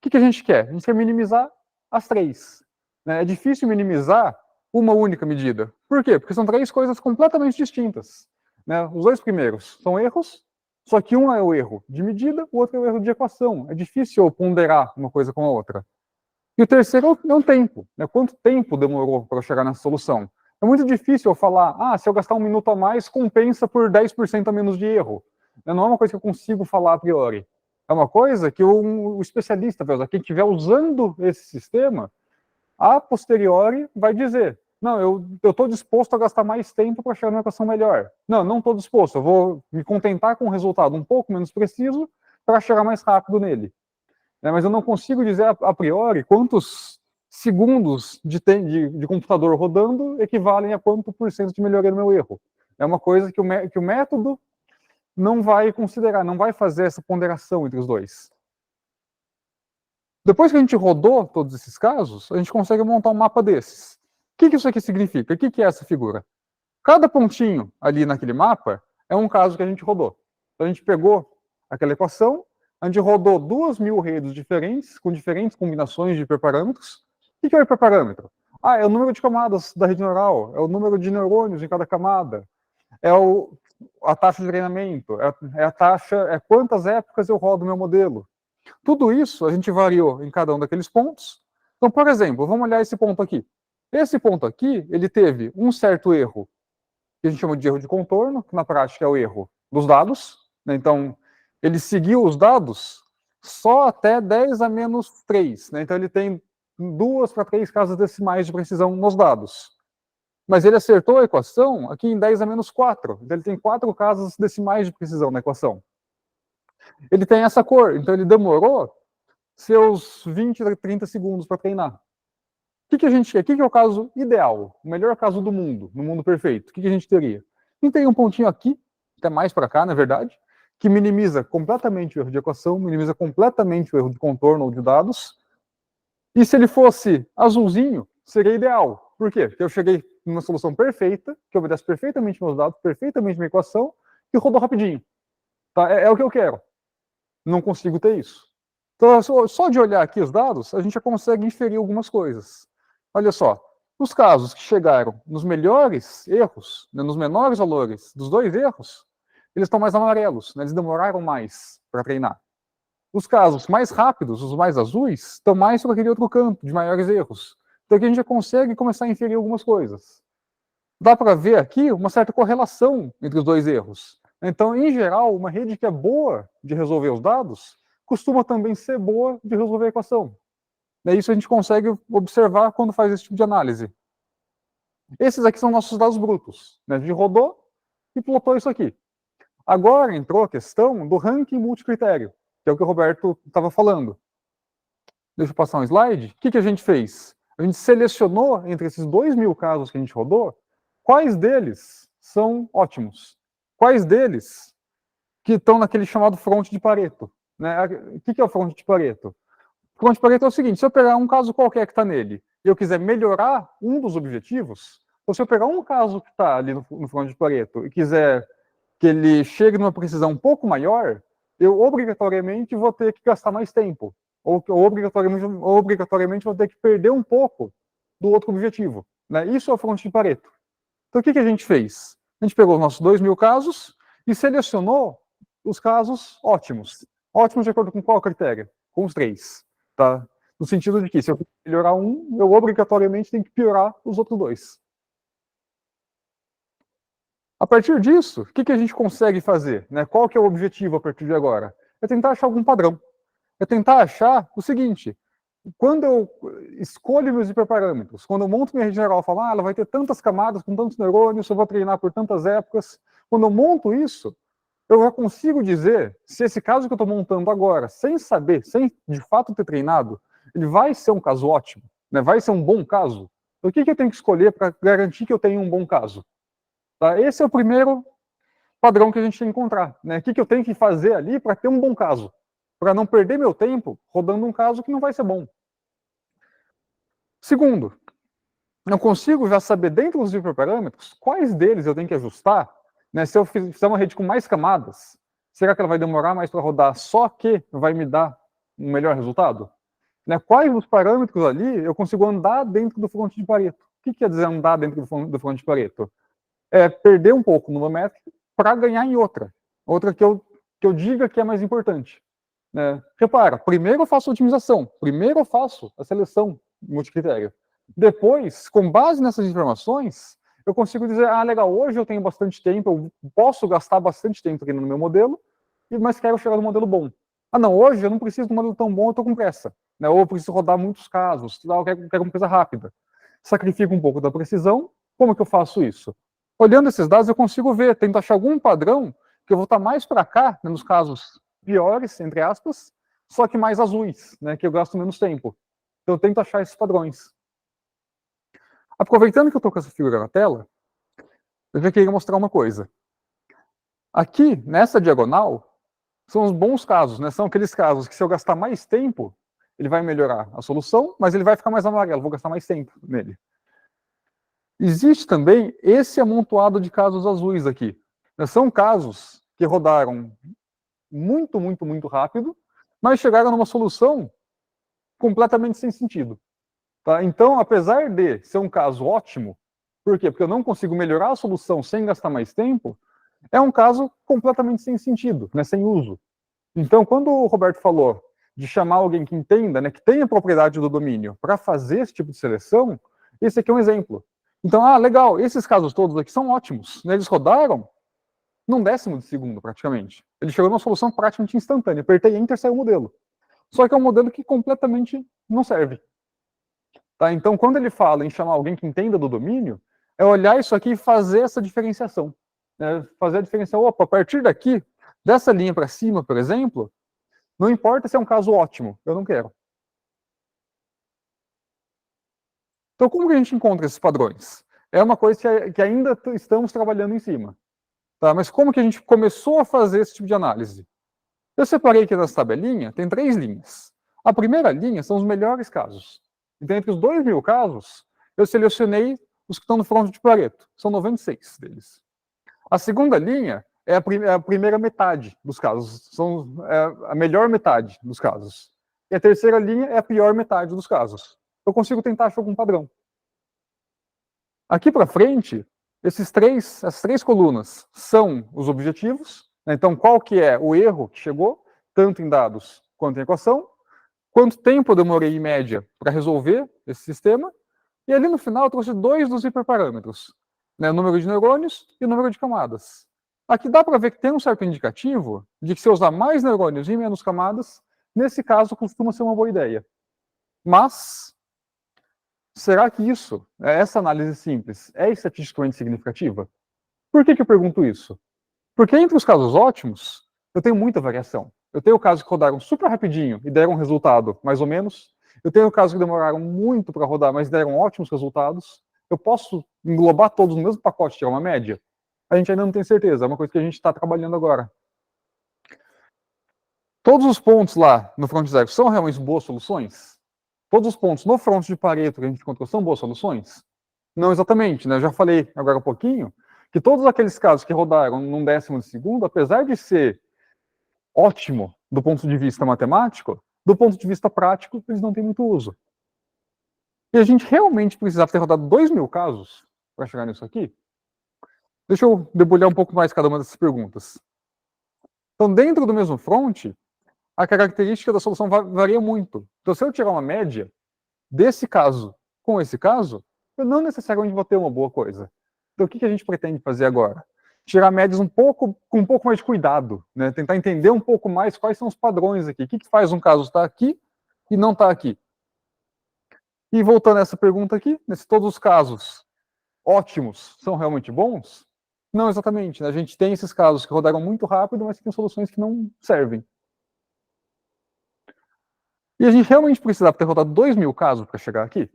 O que a gente quer? A gente quer minimizar as 3. Né? É difícil minimizar uma única medida. Por quê? Porque são 3 coisas completamente distintas. Né? Os 2 primeiros são erros, só que um é o erro de medida, o outro é o erro de equação. É difícil eu ponderar uma coisa com a outra. E o terceiro é o tempo. Né? Quanto tempo demorou para eu chegar nessa solução? É muito difícil eu falar, se eu gastar 1 minuto a mais, compensa por 10% a menos de erro. Não é uma coisa que eu consigo falar a priori. É uma coisa que o especialista, quem estiver usando esse sistema, a posteriori vai dizer, não, eu estou disposto a gastar mais tempo para chegar numa equação melhor. Não estou disposto, eu vou me contentar com um resultado um pouco menos preciso para chegar mais rápido nele. Mas eu não consigo dizer a priori quantos segundos de computador rodando equivalem a quanto por cento de melhoria no meu erro. É uma coisa que o método não vai considerar, não vai fazer essa ponderação entre os dois. Depois que a gente rodou todos esses casos, a gente consegue montar um mapa desses. O que isso aqui significa? O que é essa figura? Cada pontinho ali naquele mapa é um caso que a gente rodou. Então, a gente pegou aquela equação, a gente rodou 2.000 redes diferentes, com diferentes combinações de hiperparâmetros. O que é o hiperparâmetro? É o número de camadas da rede neural, é o número de neurônios em cada camada, é a taxa de treinamento, é quantas épocas eu rodo meu modelo. Tudo isso a gente variou em cada um daqueles pontos. Então, por exemplo, vamos olhar esse ponto aqui. Esse ponto aqui, ele teve um certo erro, que a gente chama de erro de contorno, que na prática é o erro dos dados. Né? Então, ele seguiu os dados só até 10 a menos 3. Né? Então, ele tem 2 para 3 casas decimais de precisão nos dados. Mas ele acertou a equação aqui em 10 a menos 4. Então, ele tem 4 casas decimais de precisão na equação. Ele tem essa cor, então ele demorou seus 20 a 30 segundos para treinar. O que a gente quer? O que é o caso ideal? O melhor caso do mundo, no mundo perfeito. O que a gente teria? A gente tem um pontinho aqui, até mais para cá, na verdade, que minimiza completamente o erro de equação, minimiza completamente o erro de contorno ou de dados. E se ele fosse azulzinho, seria ideal. Por quê? Porque eu cheguei numa solução perfeita, que obedece perfeitamente meus dados, perfeitamente minha equação, e rodou rapidinho. Tá? É o que eu quero. Não consigo ter isso. Então, só de olhar aqui os dados, a gente já consegue inferir algumas coisas. Olha só, os casos que chegaram nos melhores erros, né, nos menores valores dos 2 erros, eles estão mais amarelos, né, eles demoraram mais para treinar. Os casos mais rápidos, os mais azuis, estão mais para aquele outro campo, de maiores erros. Então aqui a gente já consegue começar a inferir algumas coisas. Dá para ver aqui uma certa correlação entre os 2 erros. Então, em geral, uma rede que é boa de resolver os dados, costuma também ser boa de resolver a equação. Isso a gente consegue observar quando faz esse tipo de análise. Esses aqui são nossos dados brutos. A gente rodou e plotou isso aqui. Agora entrou a questão do ranking multicritério, que é o que o Roberto estava falando. Deixa eu passar um slide. O que a gente fez? A gente selecionou entre esses 2.000 casos que a gente rodou, quais deles são ótimos. Quais deles que estão naquele chamado fronte de Pareto. Né? O que é o fronte de Pareto? O fronte de Pareto é o seguinte, se eu pegar um caso qualquer que está nele e eu quiser melhorar um dos objetivos, ou se eu pegar um caso que está ali no fronte de Pareto e quiser que ele chegue numa precisão um pouco maior, eu obrigatoriamente vou ter que gastar mais tempo. Ou obrigatoriamente vou ter que perder um pouco do outro objetivo. Né? Isso é o fronte de Pareto. Então, o que a gente fez? A gente pegou os nossos 2.000 casos e selecionou os casos ótimos. Ótimos de acordo com qual critério? Com os 3. Tá? No sentido de que, se eu melhorar um, eu obrigatoriamente tenho que piorar os outros 2. A partir disso, o que a gente consegue fazer? Né? Qual que é o objetivo a partir de agora? É tentar achar algum padrão. É tentar achar o seguinte, quando eu escolho meus hiperparâmetros, quando eu monto minha rede neural, eu falo, ela vai ter tantas camadas, com tantos neurônios, eu vou treinar por tantas épocas. Quando eu monto isso, eu já consigo dizer se esse caso que eu estou montando agora, sem saber, sem de fato ter treinado, ele vai ser um caso ótimo, né? Vai ser um bom caso. O que eu tenho que escolher para garantir que eu tenho um bom caso? Tá? Esse é o primeiro padrão que a gente tem que encontrar. Né? O que eu tenho que fazer ali para ter um bom caso? Para não perder meu tempo rodando um caso que não vai ser bom. Segundo, eu consigo já saber dentro dos hiperparâmetros quais deles eu tenho que ajustar. Né? Se eu fizer uma rede com mais camadas, será que ela vai demorar mais para rodar, só que vai me dar um melhor resultado? Né? Quais os parâmetros ali eu consigo andar dentro do fronte de Pareto? O que quer dizer andar dentro do fronte de Pareto? É perder um pouco numa métrica para ganhar em outra. Outra que eu diga que é mais importante. Né? Repara, primeiro eu faço a otimização, primeiro eu faço a seleção multicritério. Depois, com base nessas informações, eu consigo dizer, legal, hoje eu tenho bastante tempo, eu posso gastar bastante tempo aqui no meu modelo, mas quero chegar no modelo bom. Não, hoje eu não preciso de um modelo tão bom, eu estou com pressa. Né? Ou eu preciso rodar muitos casos, eu quero uma coisa rápida. Sacrifico um pouco da precisão, como que eu faço isso? Olhando esses dados, eu consigo ver, tento achar algum padrão que eu vou estar mais para cá, né, nos casos piores, entre aspas, só que mais azuis, né, que eu gasto menos tempo. Então eu tento achar esses padrões. Aproveitando que eu estou com essa figura na tela, eu já queria mostrar uma coisa. Aqui, nessa diagonal, são os bons casos, né? São aqueles casos que se eu gastar mais tempo, ele vai melhorar a solução, mas ele vai ficar mais amarelo, vou gastar mais tempo nele. Existe também esse amontoado de casos azuis aqui. São casos que rodaram muito, muito, muito rápido, mas chegaram numa solução completamente sem sentido. Tá? Então, apesar de ser um caso ótimo, por quê? Porque eu não consigo melhorar a solução sem gastar mais tempo, é um caso completamente sem sentido, né? Sem uso. Então, quando o Roberto falou de chamar alguém que entenda, né, que tenha propriedade do domínio para fazer esse tipo de seleção, esse aqui é um exemplo. Então, legal, esses casos todos aqui são ótimos, né? Eles rodaram num 1/10 de segundo, praticamente. Ele chegou numa solução praticamente instantânea. Apertei Enter, saiu o modelo. Só que é um modelo que completamente não serve. Tá? Então, quando ele fala em chamar alguém que entenda do domínio, é olhar isso aqui e fazer essa diferenciação. Né? Fazer a diferenciação, opa, a partir daqui, dessa linha para cima, por exemplo, não importa se é um caso ótimo, eu não quero. Então, como que a gente encontra esses padrões? É uma coisa que ainda estamos trabalhando em cima. Tá? Mas como que a gente começou a fazer esse tipo de análise? Eu separei aqui nessa tabelinha, tem 3 linhas. A primeira linha são os melhores casos. Então, entre os 2.000 casos, eu selecionei os que estão no front de Pareto. São 96 deles. A segunda linha é a primeira metade dos casos. É a melhor metade dos casos. E a terceira linha é a pior metade dos casos. Eu consigo tentar achar algum padrão. Aqui para frente, essas 3 colunas são os objetivos. Né? Então, qual que é o erro que chegou, tanto em dados quanto em equação, quanto tempo eu demorei em média para resolver esse sistema, e ali no final eu trouxe 2 dos hiperparâmetros, né? O número de neurônios e o número de camadas. Aqui dá para ver que tem um certo indicativo de que se eu usar mais neurônios e menos camadas, nesse caso costuma ser uma boa ideia. Mas, será que essa análise simples, é estatisticamente significativa? Por que eu pergunto isso? Porque entre os casos ótimos, eu tenho muita variação. Eu tenho casos que rodaram super rapidinho e deram um resultado mais ou menos. Eu tenho casos que demoraram muito para rodar, mas deram ótimos resultados. Eu posso englobar todos no mesmo pacote e tirar uma média? A gente ainda não tem certeza, é uma coisa que a gente está trabalhando agora. Todos os pontos lá no front zero são realmente boas soluções? Todos os pontos no front de Pareto que a gente encontrou são boas soluções? Não exatamente, né? Eu já falei agora há pouquinho que todos aqueles casos que rodaram num 1/10 de segundo, apesar de ser ótimo do ponto de vista matemático, do ponto de vista prático, eles não têm muito uso. E a gente realmente precisava ter rodado 2.000 casos para chegar nisso aqui? Deixa eu debulhar um pouco mais cada uma dessas perguntas. Então, dentro do mesmo front, a característica da solução varia muito. Então, se eu tirar uma média desse caso com esse caso, eu não necessariamente vou ter uma boa coisa. Então, o que a gente pretende fazer agora? Tirar médias com um pouco mais de cuidado, né? Tentar entender um pouco mais quais são os padrões aqui. O que faz um caso estar aqui e não estar aqui? E voltando a essa pergunta aqui, se todos os casos ótimos são realmente bons? Não exatamente, né? A gente tem esses casos que rodaram muito rápido, mas que tem soluções que não servem. E a gente realmente precisava ter rodado 2.000 casos para chegar aqui?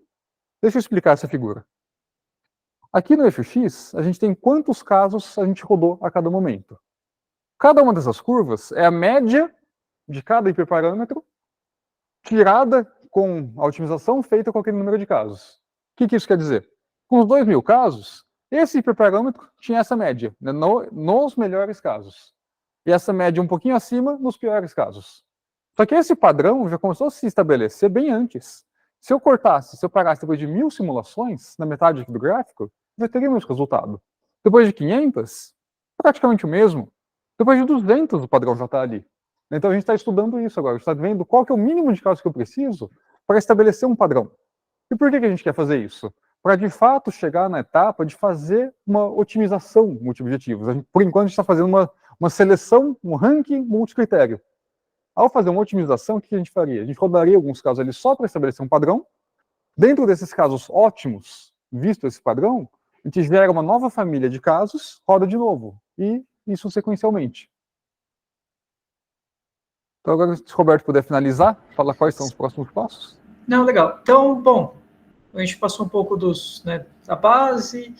Deixa eu explicar essa figura. Aqui no FX, a gente tem quantos casos a gente rodou a cada momento. Cada uma dessas curvas é a média de cada hiperparâmetro tirada com a otimização feita com aquele número de casos. O que isso quer dizer? Com os 2.000 casos, esse hiperparâmetro tinha essa média, né, nos melhores casos. E essa média um pouquinho acima nos piores casos. Só que esse padrão já começou a se estabelecer bem antes. Se eu parasse depois de 1.000 simulações, na metade aqui do gráfico, já teríamos esse resultado. Depois de 500, praticamente o mesmo. Depois de 200, o padrão já está ali. Então a gente está estudando isso agora. A gente está vendo qual que é o mínimo de casos que eu preciso para estabelecer um padrão. E por que a gente quer fazer isso? Para, de fato, chegar na etapa de fazer uma otimização multi-objetivos. Por enquanto, a gente está fazendo uma seleção, um ranking multicritério. Ao fazer uma otimização, o que a gente faria? A gente rodaria alguns casos ali só para estabelecer um padrão. Dentro desses casos ótimos, visto esse padrão, a gente gera uma nova família de casos, roda de novo. E isso sequencialmente. Então, agora, se o Roberto puder finalizar, falar quais são os próximos passos. Não, legal. Então, bom, a gente passou um pouco da base,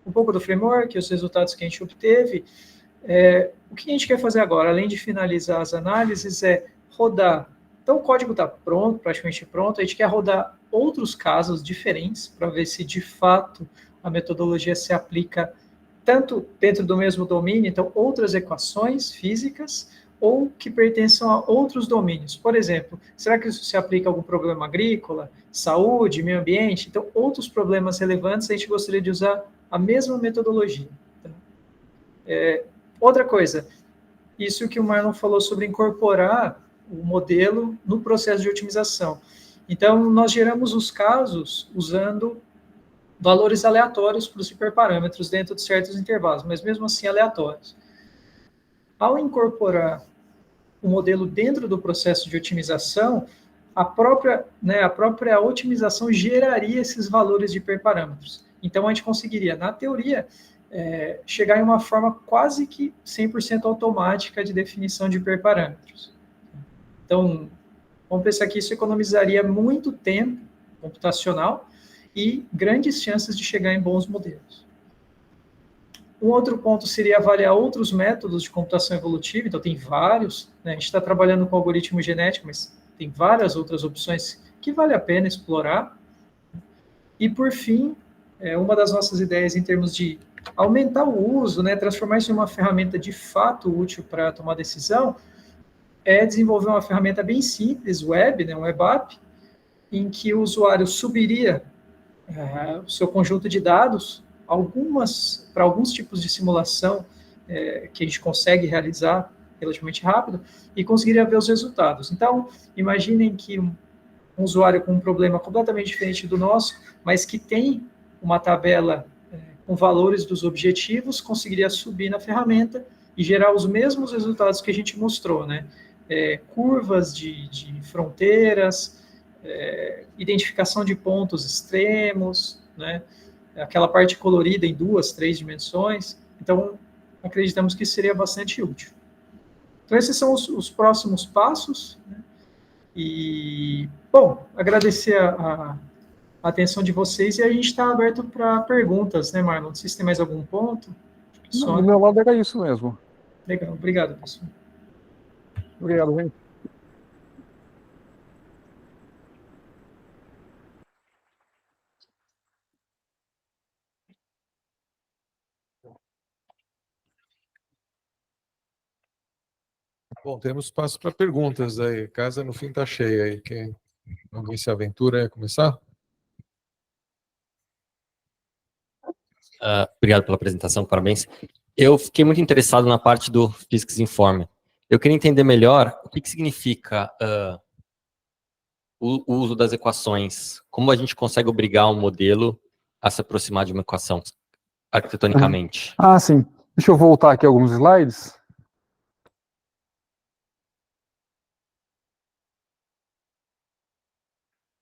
um pouco do framework, os resultados que a gente obteve. O que a gente quer fazer agora, além de finalizar as análises, é rodar. Então, o código está pronto, praticamente pronto. A gente quer rodar outros casos diferentes para ver se, de fato, a metodologia se aplica tanto dentro do mesmo domínio, então, outras equações físicas, ou que pertençam a outros domínios. Por exemplo, será que isso se aplica a algum problema agrícola, saúde, meio ambiente? Então, outros problemas relevantes, a gente gostaria de usar a mesma metodologia. Outra coisa, isso que o Marlon falou sobre incorporar o modelo no processo de otimização. Então, nós geramos os casos usando valores aleatórios para os hiperparâmetros dentro de certos intervalos, mas mesmo assim aleatórios. Ao incorporar o modelo dentro do processo de otimização, a própria otimização geraria esses valores de hiperparâmetros. Então, a gente conseguiria, na teoria, chegar em uma forma quase que 100% automática de definição de hiperparâmetros. Então, vamos pensar que isso economizaria muito tempo computacional e grandes chances de chegar em bons modelos. Um outro ponto seria avaliar outros métodos de computação evolutiva, então tem vários, né? A gente está trabalhando com algoritmo genético, mas tem várias outras opções que vale a pena explorar. E, por fim, uma das nossas ideias em termos de aumentar o uso, né, transformar isso em uma ferramenta de fato útil para tomar decisão, é desenvolver uma ferramenta bem simples, web, né, um web app, em que o usuário subiria o seu conjunto de dados, para alguns tipos de simulação que a gente consegue realizar relativamente rápido, e conseguiria ver os resultados. Então, imaginem que um usuário com um problema completamente diferente do nosso, mas que tem uma tabela com valores dos objetivos, conseguiria subir na ferramenta e gerar os mesmos resultados que a gente mostrou, né? Curvas de fronteiras, identificação de pontos extremos, né? Aquela parte colorida em 2, 3 dimensões. Então, acreditamos que seria bastante útil. Então, esses são os próximos passos, né? E, bom, agradecer a atenção de vocês e a gente está aberto para perguntas, né, Marlon? Não sei se tem mais algum ponto. Não, do meu lado era isso mesmo. Legal, obrigado, pessoal. Obrigado, gente. Bom, temos espaço para perguntas aí. A casa no fim está cheia aí. Alguém se aventura a começar? Obrigado pela apresentação, parabéns. Eu fiquei muito interessado na parte do Physics Informe. Eu queria entender melhor o que significa o uso das equações. Como a gente consegue obrigar um modelo a se aproximar de uma equação arquitetonicamente? Sim. Deixa eu voltar aqui alguns slides.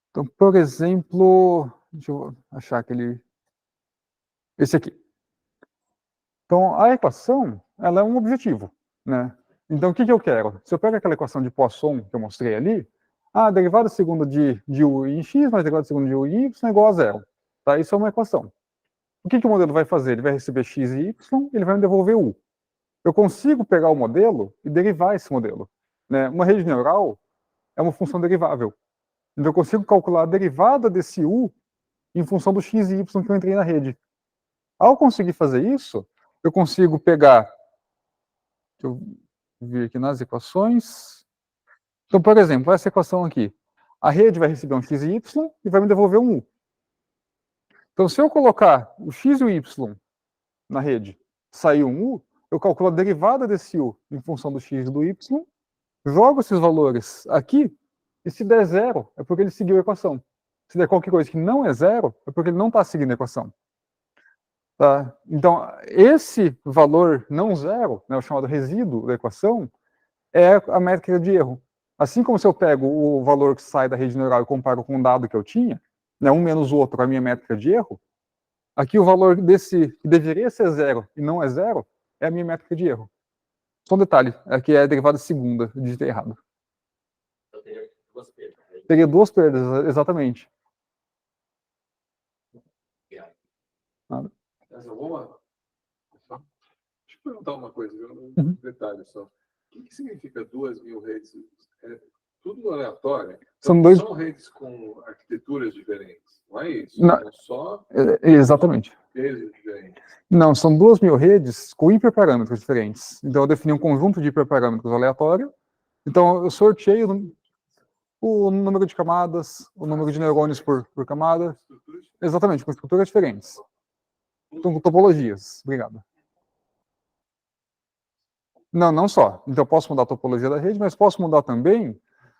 Então, por exemplo, deixa eu achar aquele... Esse aqui. Então, a equação, ela é um objetivo, né? Então, o que eu quero? Se eu pego aquela equação de Poisson que eu mostrei ali, a derivada segunda de u em x mais derivada segunda de u em y é igual a zero. Tá? Isso é uma equação. O que o modelo vai fazer? Ele vai receber x e y, ele vai me devolver u. Eu consigo pegar o modelo e derivar esse modelo, né? Uma rede neural é uma função derivável. Então, eu consigo calcular a derivada desse u em função do x e y que eu entrei na rede. Ao conseguir fazer isso, eu consigo pegar... Deixa eu vir aqui nas equações. Então, por exemplo, essa equação aqui. A rede vai receber um x e y e vai me devolver um u. Então, se eu colocar o x e o y na rede, sair um u, eu calculo a derivada desse u em função do x e do y, jogo esses valores aqui, e se der zero, é porque ele seguiu a equação. Se der qualquer coisa que não é zero, é porque ele não está seguindo a equação. Tá? Então, esse valor não zero, né, o chamado resíduo da equação, é a métrica de erro. Assim como se eu pego o valor que sai da rede neural e comparo com o dado que eu tinha, né, um menos o outro, a minha métrica de erro, aqui o valor desse que deveria ser zero e não é zero, é a minha métrica de erro. Só um detalhe, aqui é a derivada segunda, eu digitei errado. Teria duas perdas, exatamente. Nada. Mais alguma? Deixa eu perguntar uma coisa, um detalhe só. O que significa 2.000 redes? É tudo aleatório? São dois... São redes com arquiteturas diferentes, não é isso? Não. São só Exatamente. pesos diferentes. Não, são 2.000 redes com hiperparâmetros diferentes. Então, eu defini um conjunto de hiperparâmetros aleatório. Então, eu sorteei o número de camadas, o número de neurônios por camada. Exatamente, com estruturas diferentes. Então, com topologias. Obrigado. Não, não só. Então, eu posso mudar a topologia da rede, mas posso mudar também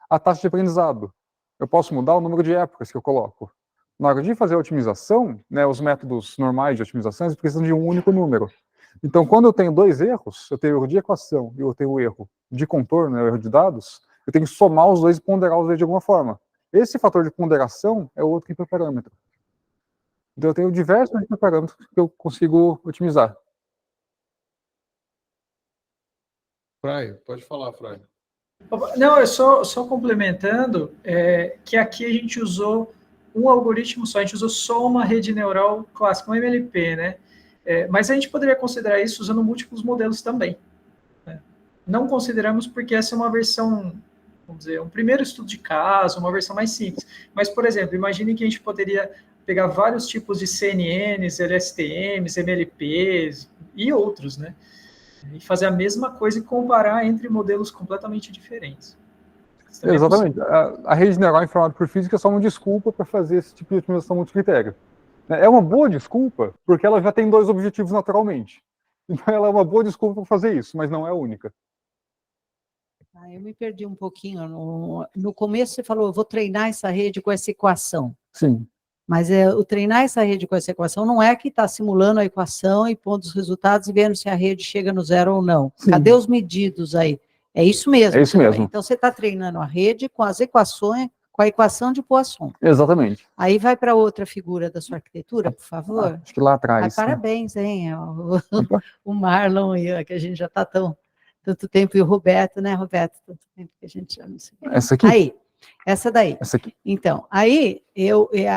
a taxa de aprendizado. Eu posso mudar o número de épocas que eu coloco. Na hora de fazer a otimização, né, os métodos normais de otimização, eles precisam de um único número. Então, quando eu tenho dois erros, eu tenho o erro de equação e eu tenho o erro de contorno, né, o erro de dados, eu tenho que somar os dois e ponderar os dois de alguma forma. Esse fator de ponderação é outro hiperparâmetro. Então, eu tenho diversos hiperparâmetros que eu consigo otimizar. Fray, pode falar, Fray. Não, eu só complementando, que aqui a gente usou um algoritmo só, a gente usou só uma rede neural clássica, um MLP, né? Mas a gente poderia considerar isso usando múltiplos modelos também. Né? Não consideramos porque essa é uma versão, vamos dizer, um primeiro estudo de caso, uma versão mais simples. Mas, por exemplo, imagine que a gente poderia pegar vários tipos de CNNs, LSTMs, MLPs e outros, né? E fazer a mesma coisa e comparar entre modelos completamente diferentes. Exatamente. A rede neural informada por física é só uma desculpa para fazer esse tipo de otimização multicritério. É uma boa desculpa, porque ela já tem dois objetivos naturalmente. Então ela é uma boa desculpa para fazer isso, mas não é a única. Eu me perdi um pouquinho. No começo você falou, eu vou treinar essa rede com essa equação. Sim. Mas o treinar essa rede com essa equação não é que está simulando a equação e pondo os resultados e vendo se a rede chega no zero ou não. Sim. Cadê os medidos aí? É isso mesmo. É isso mesmo. Então você está treinando a rede com as equações, com a equação de Poisson. Exatamente. Aí vai para outra figura da sua arquitetura, por favor. Acho que lá atrás. Parabéns, hein? O Marlon, que a gente já está tanto tempo, e o Roberto, né, Roberto? Tanto tempo que a gente já não se vê. Essa aqui? Aí, essa daí. Essa aqui. Então, aí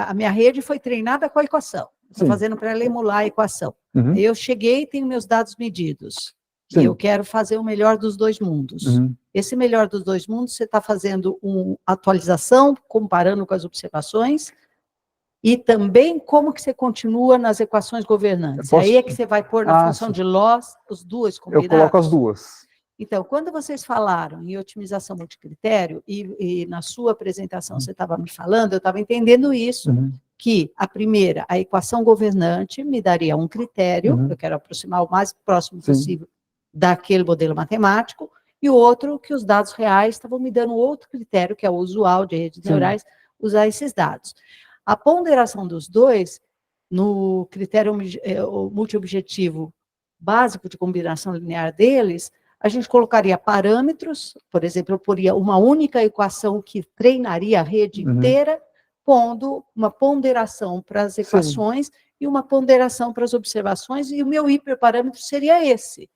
a minha rede foi treinada com a equação. Estou fazendo para ela emular a equação. Uhum. Eu cheguei e tenho meus dados medidos. Sim. E eu quero fazer o melhor dos dois mundos. Uhum. Esse melhor dos dois mundos, você está fazendo uma atualização, comparando com as observações, e também como que você continua nas equações governantes. Aí é que você vai pôr na função de loss as duas combinadas. Eu coloco as duas. Então, quando vocês falaram em otimização multicritério, e na sua apresentação você estava me falando, eu estava entendendo isso, que a primeira, a equação governante, me daria um critério, eu quero aproximar o mais próximo possível daquele modelo matemático, e o outro, que os dados reais estavam me dando outro critério, que é o usual de redes neurais, usar esses dados. A ponderação dos dois, no critério multiobjetivo básico de combinação linear deles, a gente colocaria parâmetros, por exemplo, eu poria uma única equação que treinaria a rede inteira, pondo uma ponderação para as equações e uma ponderação para as observações, e o meu hiperparâmetro seria esse.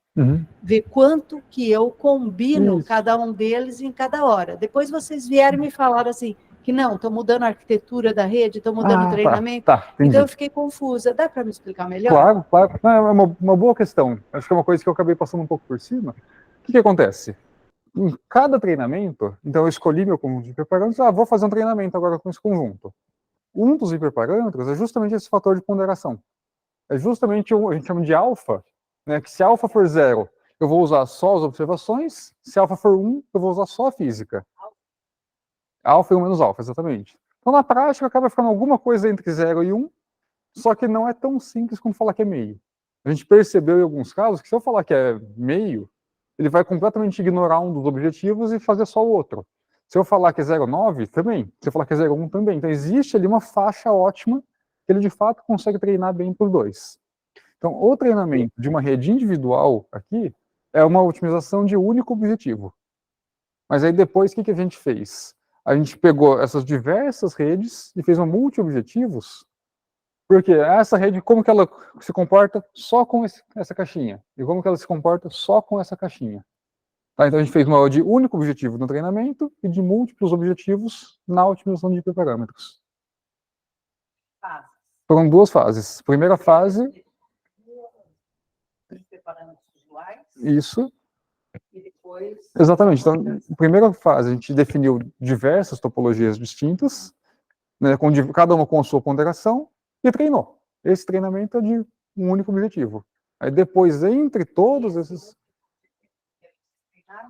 Ver quanto que eu combino cada um deles em cada hora. Depois vocês vieram e me falaram assim, que não, estou mudando a arquitetura da rede, estou mudando o treinamento. Então eu fiquei confusa. Dá para me explicar melhor? Claro, claro. Não, é uma boa questão. Acho que é uma coisa que eu acabei passando um pouco por cima. O que acontece? Em cada treinamento, então eu escolhi meu conjunto de hiperparâmetros, vou fazer um treinamento agora com esse conjunto. Um dos hiperparâmetros é justamente esse fator de ponderação. É justamente, a gente chama de alfa, né, que se alfa for 0, eu vou usar só as observações, se alfa for 1, eu vou usar só a física. Alfa e 1 menos alfa, exatamente. Então, na prática, acaba ficando alguma coisa entre 0 e 1, só que não é tão simples como falar que é meio. A gente percebeu em alguns casos que se eu falar que é meio, ele vai completamente ignorar um dos objetivos e fazer só o outro. Se eu falar que é 0,9, também. Se eu falar que é 0,1, também. Então, existe ali uma faixa ótima que ele, de fato, consegue treinar bem por dois. Então, o treinamento de uma rede individual aqui é uma otimização de único objetivo. Mas aí depois, o que a gente fez? A gente pegou essas diversas redes e fez uma multi-objetivos, porque essa rede, como que ela se comporta só com essa caixinha? E como que ela se comporta só com essa caixinha? Tá, então a gente fez uma de único objetivo no treinamento e de múltiplos objetivos na otimização de hiperparâmetros. Foram duas fases. Primeira fase... parâmetros usuais Isso. e depois... Exatamente. Então, na primeira fase, a gente definiu diversas topologias distintas, né, cada uma com a sua ponderação, e treinou. Esse treinamento é de um único objetivo. Aí depois, entre todos esses...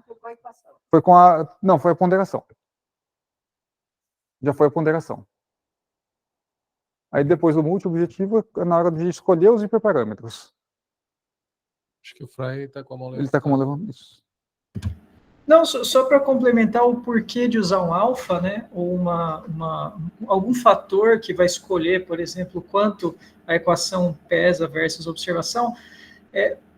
Foi com a equação. Não, foi a ponderação. Já foi a ponderação. Aí depois, o multi-objetivo é na hora de escolher os hiperparâmetros. Acho que o Fry está com a mão Ele está com uma levantada. Isso. Não, só para complementar o porquê de usar um alfa, né, ou algum fator que vai escolher, por exemplo, quanto a equação pesa versus observação,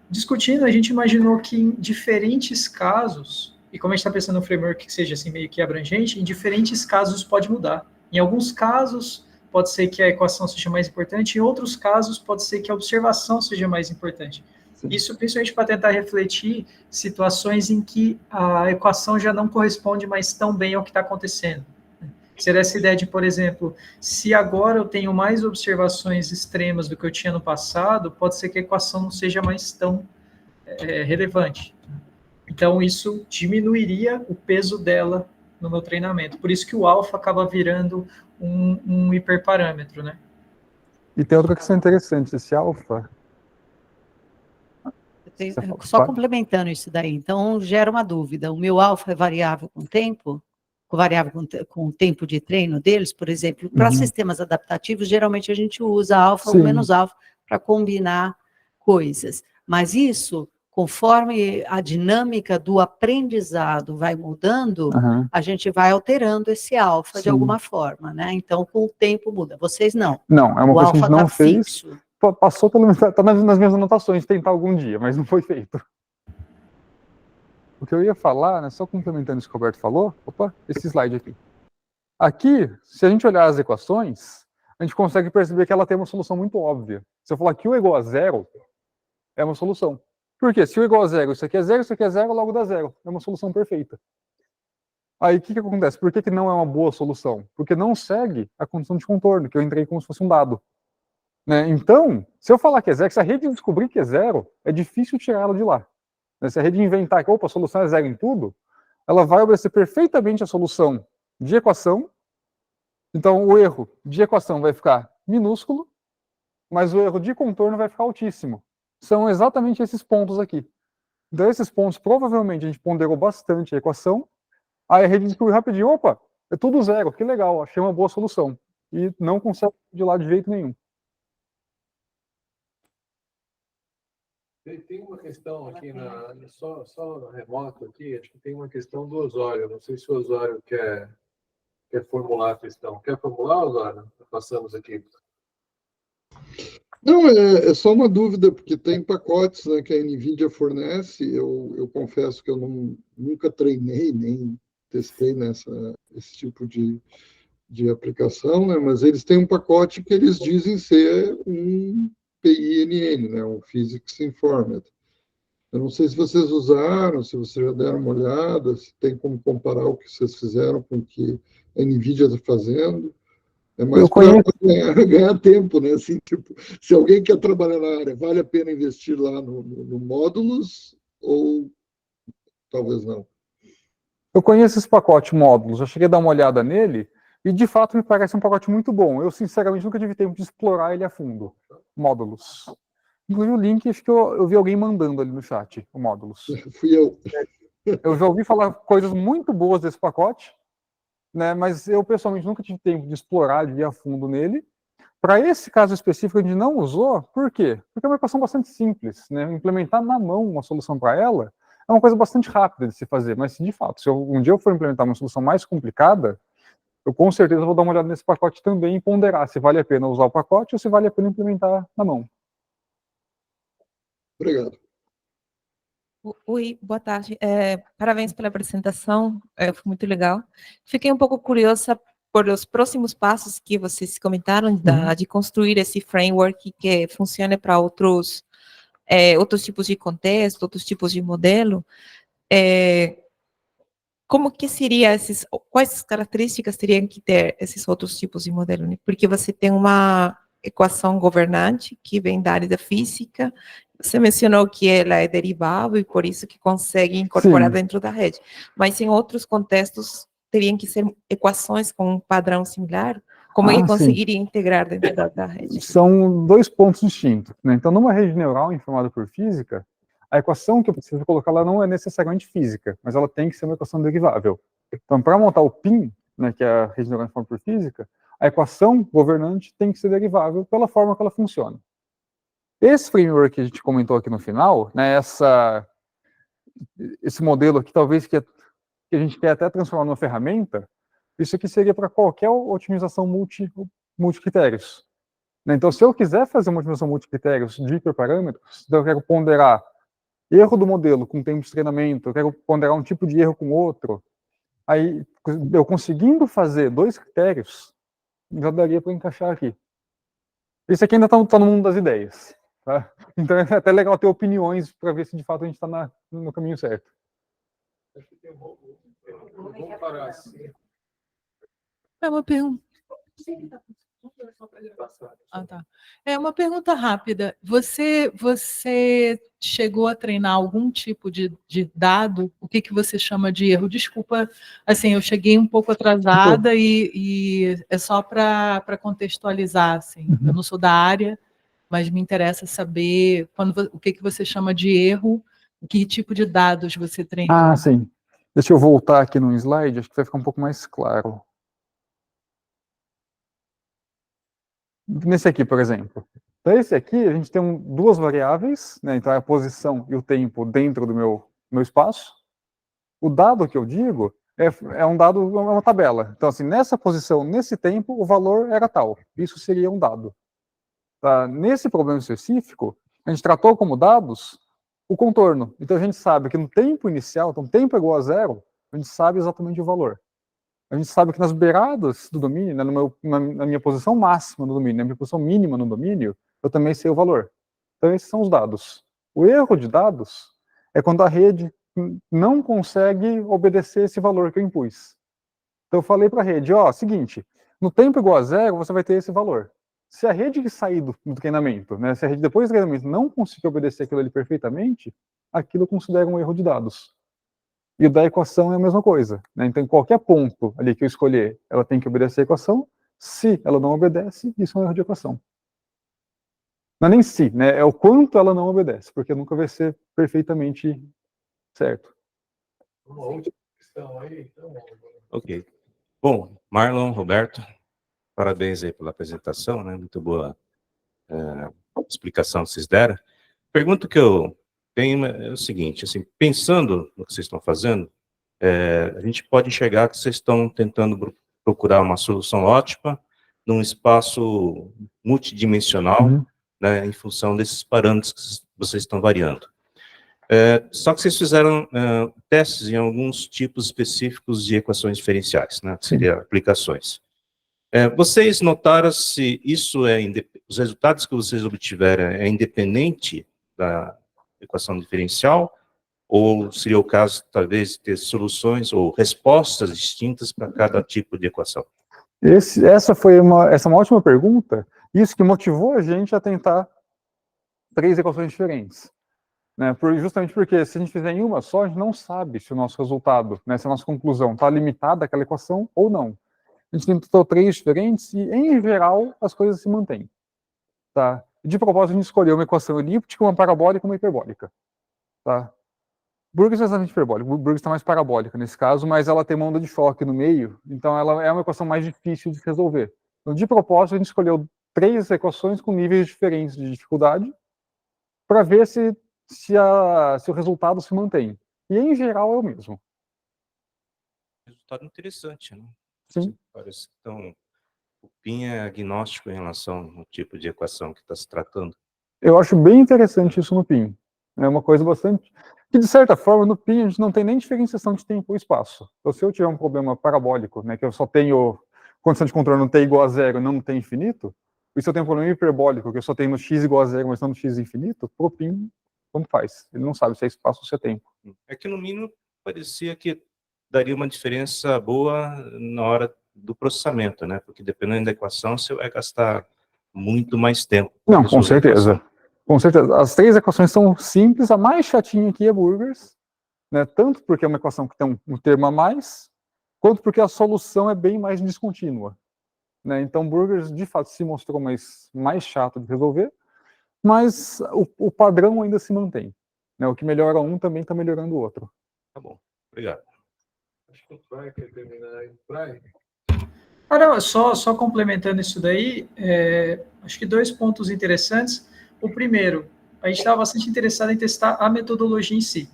discutindo, a gente imaginou que em diferentes casos, e como a gente está pensando no framework que seja assim meio que abrangente, em diferentes casos pode mudar. Em alguns casos, pode ser que a equação seja mais importante, em outros casos, pode ser que a observação seja mais importante. Sim. Isso principalmente para tentar refletir situações em que a equação já não corresponde mais tão bem ao que está acontecendo. Seria essa ideia de, por exemplo, se agora eu tenho mais observações extremas do que eu tinha no passado, pode ser que a equação não seja mais tão relevante. Então, isso diminuiria o peso dela no meu treinamento. Por isso que o alfa acaba virando um hiperparâmetro, né? E tem outra questão interessante desse alfa. Só complementando isso daí, então gera uma dúvida. O meu alfa é variável com tempo? Variável com o tempo de treino deles, por exemplo, para sistemas adaptativos, geralmente a gente usa alfa ou menos alfa para combinar coisas. Mas isso, conforme a dinâmica do aprendizado vai mudando, a gente vai alterando esse alfa de alguma forma, né? Então, com o tempo muda. Vocês não. Não, é uma coisa que a gente não fez. Fixo. Passou pelo... Está nas minhas anotações, tentar algum dia, mas não foi feito. O que eu ia falar, né, só complementando isso que o Roberto falou, esse slide aqui. Aqui, se a gente olhar as equações, a gente consegue perceber que ela tem uma solução muito óbvia. Se eu falar que U é igual a zero, é uma solução. Por quê? Se U é igual a zero, isso aqui é zero, logo dá zero. É uma solução perfeita. Aí, o que acontece? Por que não é uma boa solução? Porque não segue a condição de contorno, que eu entrei como se fosse um dado. Né? Então, se eu falar que é zero, se a rede descobrir que é zero, é difícil tirá-la de lá. Se a rede inventar que, a solução é zero em tudo, ela vai obedecer perfeitamente a solução de equação. Então, o erro de equação vai ficar minúsculo, mas o erro de contorno vai ficar altíssimo. São exatamente esses pontos aqui. Então, esses pontos, provavelmente, a gente ponderou bastante a equação, aí a rede descobriu rapidinho, é tudo zero, que legal, achei uma boa solução. E não consegue de lá de jeito nenhum. Tem uma questão aqui, só remoto aqui, acho que tem uma questão do Osório. Não sei se o Osório quer formular a questão. Quer formular, Osório? Passamos aqui. Não, é só uma dúvida, porque tem pacotes, né, que a NVIDIA fornece. Eu confesso que eu nunca treinei, nem testei esse tipo de aplicação, né, mas eles têm um pacote que eles dizem ser um PINN, né, um Physics Informed. Eu não sei se vocês usaram, se vocês já deram uma olhada, se tem como comparar o que vocês fizeram com o que a NVIDIA está fazendo. É mais para ganhar tempo, né? Assim, tipo, se alguém quer trabalhar na área, vale a pena investir lá no módulos ou talvez não? Eu conheço esse pacote módulos, já cheguei a dar uma olhada nele, e de fato me parece um pacote muito bom. Eu, sinceramente, nunca tive tempo de explorar ele a fundo. Módulos. Inclusive o link, acho que eu vi alguém mandando ali no chat, o módulos. Fui eu. Eu já ouvi falar coisas muito boas desse pacote, né, mas eu, pessoalmente, nunca tive tempo de explorar, de ir a fundo nele. Para esse caso específico, a gente não usou. Por quê? Porque é uma equação bastante simples. Né? Implementar na mão uma solução para ela é uma coisa bastante rápida de se fazer. Mas, de fato, se um dia eu for implementar uma solução mais complicada, eu com certeza vou dar uma olhada nesse pacote também e ponderar se vale a pena usar o pacote ou se vale a pena implementar na mão. Obrigado. Oi, boa tarde. Parabéns pela apresentação, foi muito legal. Fiquei um pouco curiosa por os próximos passos que vocês comentaram de construir esse framework que funcione para outros tipos de contexto, outros tipos de modelo. Como que seria quais características teriam que ter esses outros tipos de modelo? Né? Porque você tem uma equação governante que vem da área da física Você mencionou que ela é derivável e por isso que consegue incorporar Sim. dentro da rede. Mas em outros contextos teriam que ser equações com um padrão similar? Como ele sim. conseguiria integrar dentro da rede? São dois pontos distintos, né? Então, numa rede neural informada por física, a equação que eu preciso colocar lá não é necessariamente física, mas ela tem que ser uma equação derivável. Então, para montar o PIN, né, que é a rede neural informada por física, a equação governante tem que ser derivável pela forma que ela funciona. Esse framework que a gente comentou aqui no final, né, esse modelo aqui, talvez que a gente quer até transformar numa ferramenta, isso aqui seria para qualquer otimização multicritérios. Então, se eu quiser fazer uma otimização multicritérios de hiperparâmetros, então eu quero ponderar erro do modelo com tempo de treinamento, eu quero ponderar um tipo de erro com outro, aí eu conseguindo fazer 2 critérios, já daria para encaixar aqui. Isso aqui ainda está no mundo das ideias. Tá? Então é até legal ter opiniões para ver se de fato a gente está no caminho certo. É uma pergunta. Tá. É uma pergunta rápida. Você chegou a treinar algum tipo de dado? O que você chama de erro? Desculpa, assim, eu cheguei um pouco atrasada e é só para contextualizar, assim. Eu não sou da área, mas me interessa saber o que você chama de erro, que tipo de dados você treinou. Ah, sim. Deixa eu voltar aqui no slide, acho que vai ficar um pouco mais claro. Nesse aqui, por exemplo. Então, esse aqui, a gente tem duas variáveis, né? Então, é a posição e o tempo dentro do meu espaço. O dado que eu digo é um dado, é uma tabela. Então, assim, nessa posição, nesse tempo, o valor era tal. Isso seria um dado. Tá? Nesse problema específico, a gente tratou como dados o contorno. Então, a gente sabe que no tempo inicial, então, tempo é igual a 0, a gente sabe exatamente o valor. A gente sabe que nas beiradas do domínio, né, na minha posição máxima no domínio, na minha posição mínima no domínio, eu também sei o valor. Então, esses são os dados. O erro de dados é quando a rede não consegue obedecer esse valor que eu impus. Então, eu falei para a rede, seguinte, no tempo igual a 0, você vai ter esse valor. Se a rede que sair do treinamento, né, se a rede depois do treinamento não conseguir obedecer aquilo ali perfeitamente, aquilo eu considero um erro de dados. E o da equação é a mesma coisa. Né? Então, em qualquer ponto ali que eu escolher, ela tem que obedecer a equação. Se ela não obedece, isso é um erro de equação. Não é nem se, né? É o quanto ela não obedece, porque nunca vai ser perfeitamente certo. Uma última questão aí, então. Ok. Bom, Marlon, Roberto, parabéns aí pela apresentação, né? Muito boa explicação que vocês deram. Pergunta que eu tenho é o seguinte, assim, pensando no que vocês estão fazendo, a gente pode enxergar que vocês estão tentando procurar uma solução ótima num espaço multidimensional, né, em função desses parâmetros que vocês estão variando. Só que vocês fizeram testes em alguns tipos específicos de equações diferenciais, né, que seriam aplicações. Vocês notaram se isso os resultados que vocês obtiveram é independente da equação diferencial, ou seria o caso, talvez, de ter soluções ou respostas distintas para cada tipo de equação? Essa é uma ótima pergunta. Isso que motivou a gente a tentar 3 equações diferentes. Né? Justamente porque se a gente fizer em uma só, a gente não sabe se o nosso resultado, né, se a nossa conclusão está limitada àquela equação ou não. A gente tentou 3 diferentes e, em geral, as coisas se mantêm. Tá? De propósito, a gente escolheu uma equação elíptica, uma parabólica e uma hiperbólica. Tá? Bruggs não é exatamente hiperbólica, Bruggs está mais parabólica nesse caso, mas ela tem uma onda de choque no meio, então ela é uma equação mais difícil de resolver. Então, de propósito, a gente escolheu 3 equações com níveis diferentes de dificuldade para ver se o resultado se mantém. E, em geral, é o mesmo. Resultado interessante, né? Sim. Parece que então, o PIN é agnóstico em relação ao tipo de equação que está se tratando. Eu acho bem interessante isso no PIN. É uma coisa bastante... Que, de certa forma, no PIN a gente não tem nem diferenciação de tempo e espaço. Então, se eu tiver um problema parabólico, né, que eu só tenho condição de controle no t igual a 0 e não no t infinito, e se eu tenho um problema hiperbólico, que eu só tenho no x igual a 0, mas não no x infinito, pro PIN, como faz? Ele não sabe se é espaço ou se é tempo. É que, no mínimo, parecia que daria uma diferença boa na hora do processamento, né? Porque, dependendo da equação, você vai gastar muito mais tempo. Não, com certeza. Com certeza. As 3 equações são simples. A mais chatinha aqui é Burgers, né? Tanto porque é uma equação que tem um termo a mais, quanto porque a solução é bem mais descontínua, né? Então, Burgers, de fato, se mostrou mais chato de resolver, mas o padrão ainda se mantém, né? O que melhora um também está melhorando o outro. Tá bom, obrigado. Acho que o Fry quer terminar aí. Fry? Não, só complementando isso daí, acho que 2 pontos interessantes. O primeiro, a gente estava bastante interessado em testar a metodologia em si.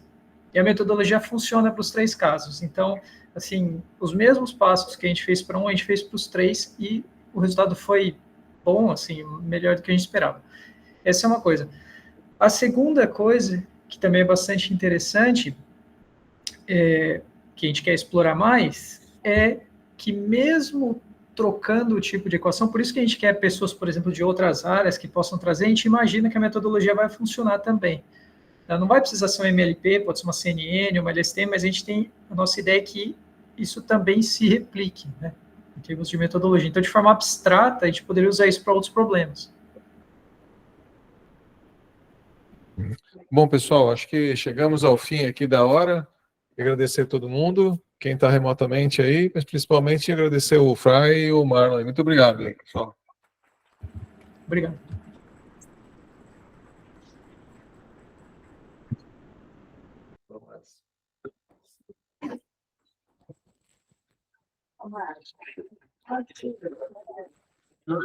E a metodologia funciona para os 3 casos. Então, assim, os mesmos passos que a gente fez para um, a gente fez para os 3 e o resultado foi bom, assim, melhor do que a gente esperava. Essa é uma coisa. A segunda coisa, que também é bastante interessante, que a gente quer explorar mais, é que mesmo trocando o tipo de equação, por isso que a gente quer pessoas, por exemplo, de outras áreas que possam trazer, a gente imagina que a metodologia vai funcionar também. Não vai precisar ser um MLP, pode ser uma CNN, uma LST, mas a nossa ideia é que isso também se replique, né, em termos de metodologia. Então, de forma abstrata, a gente poderia usar isso para outros problemas. Bom, pessoal, acho que chegamos ao fim aqui da hora. Agradecer a todo mundo, quem está remotamente aí, mas principalmente agradecer o Fry e o Marlon. Muito obrigado, pessoal. Obrigado. Eu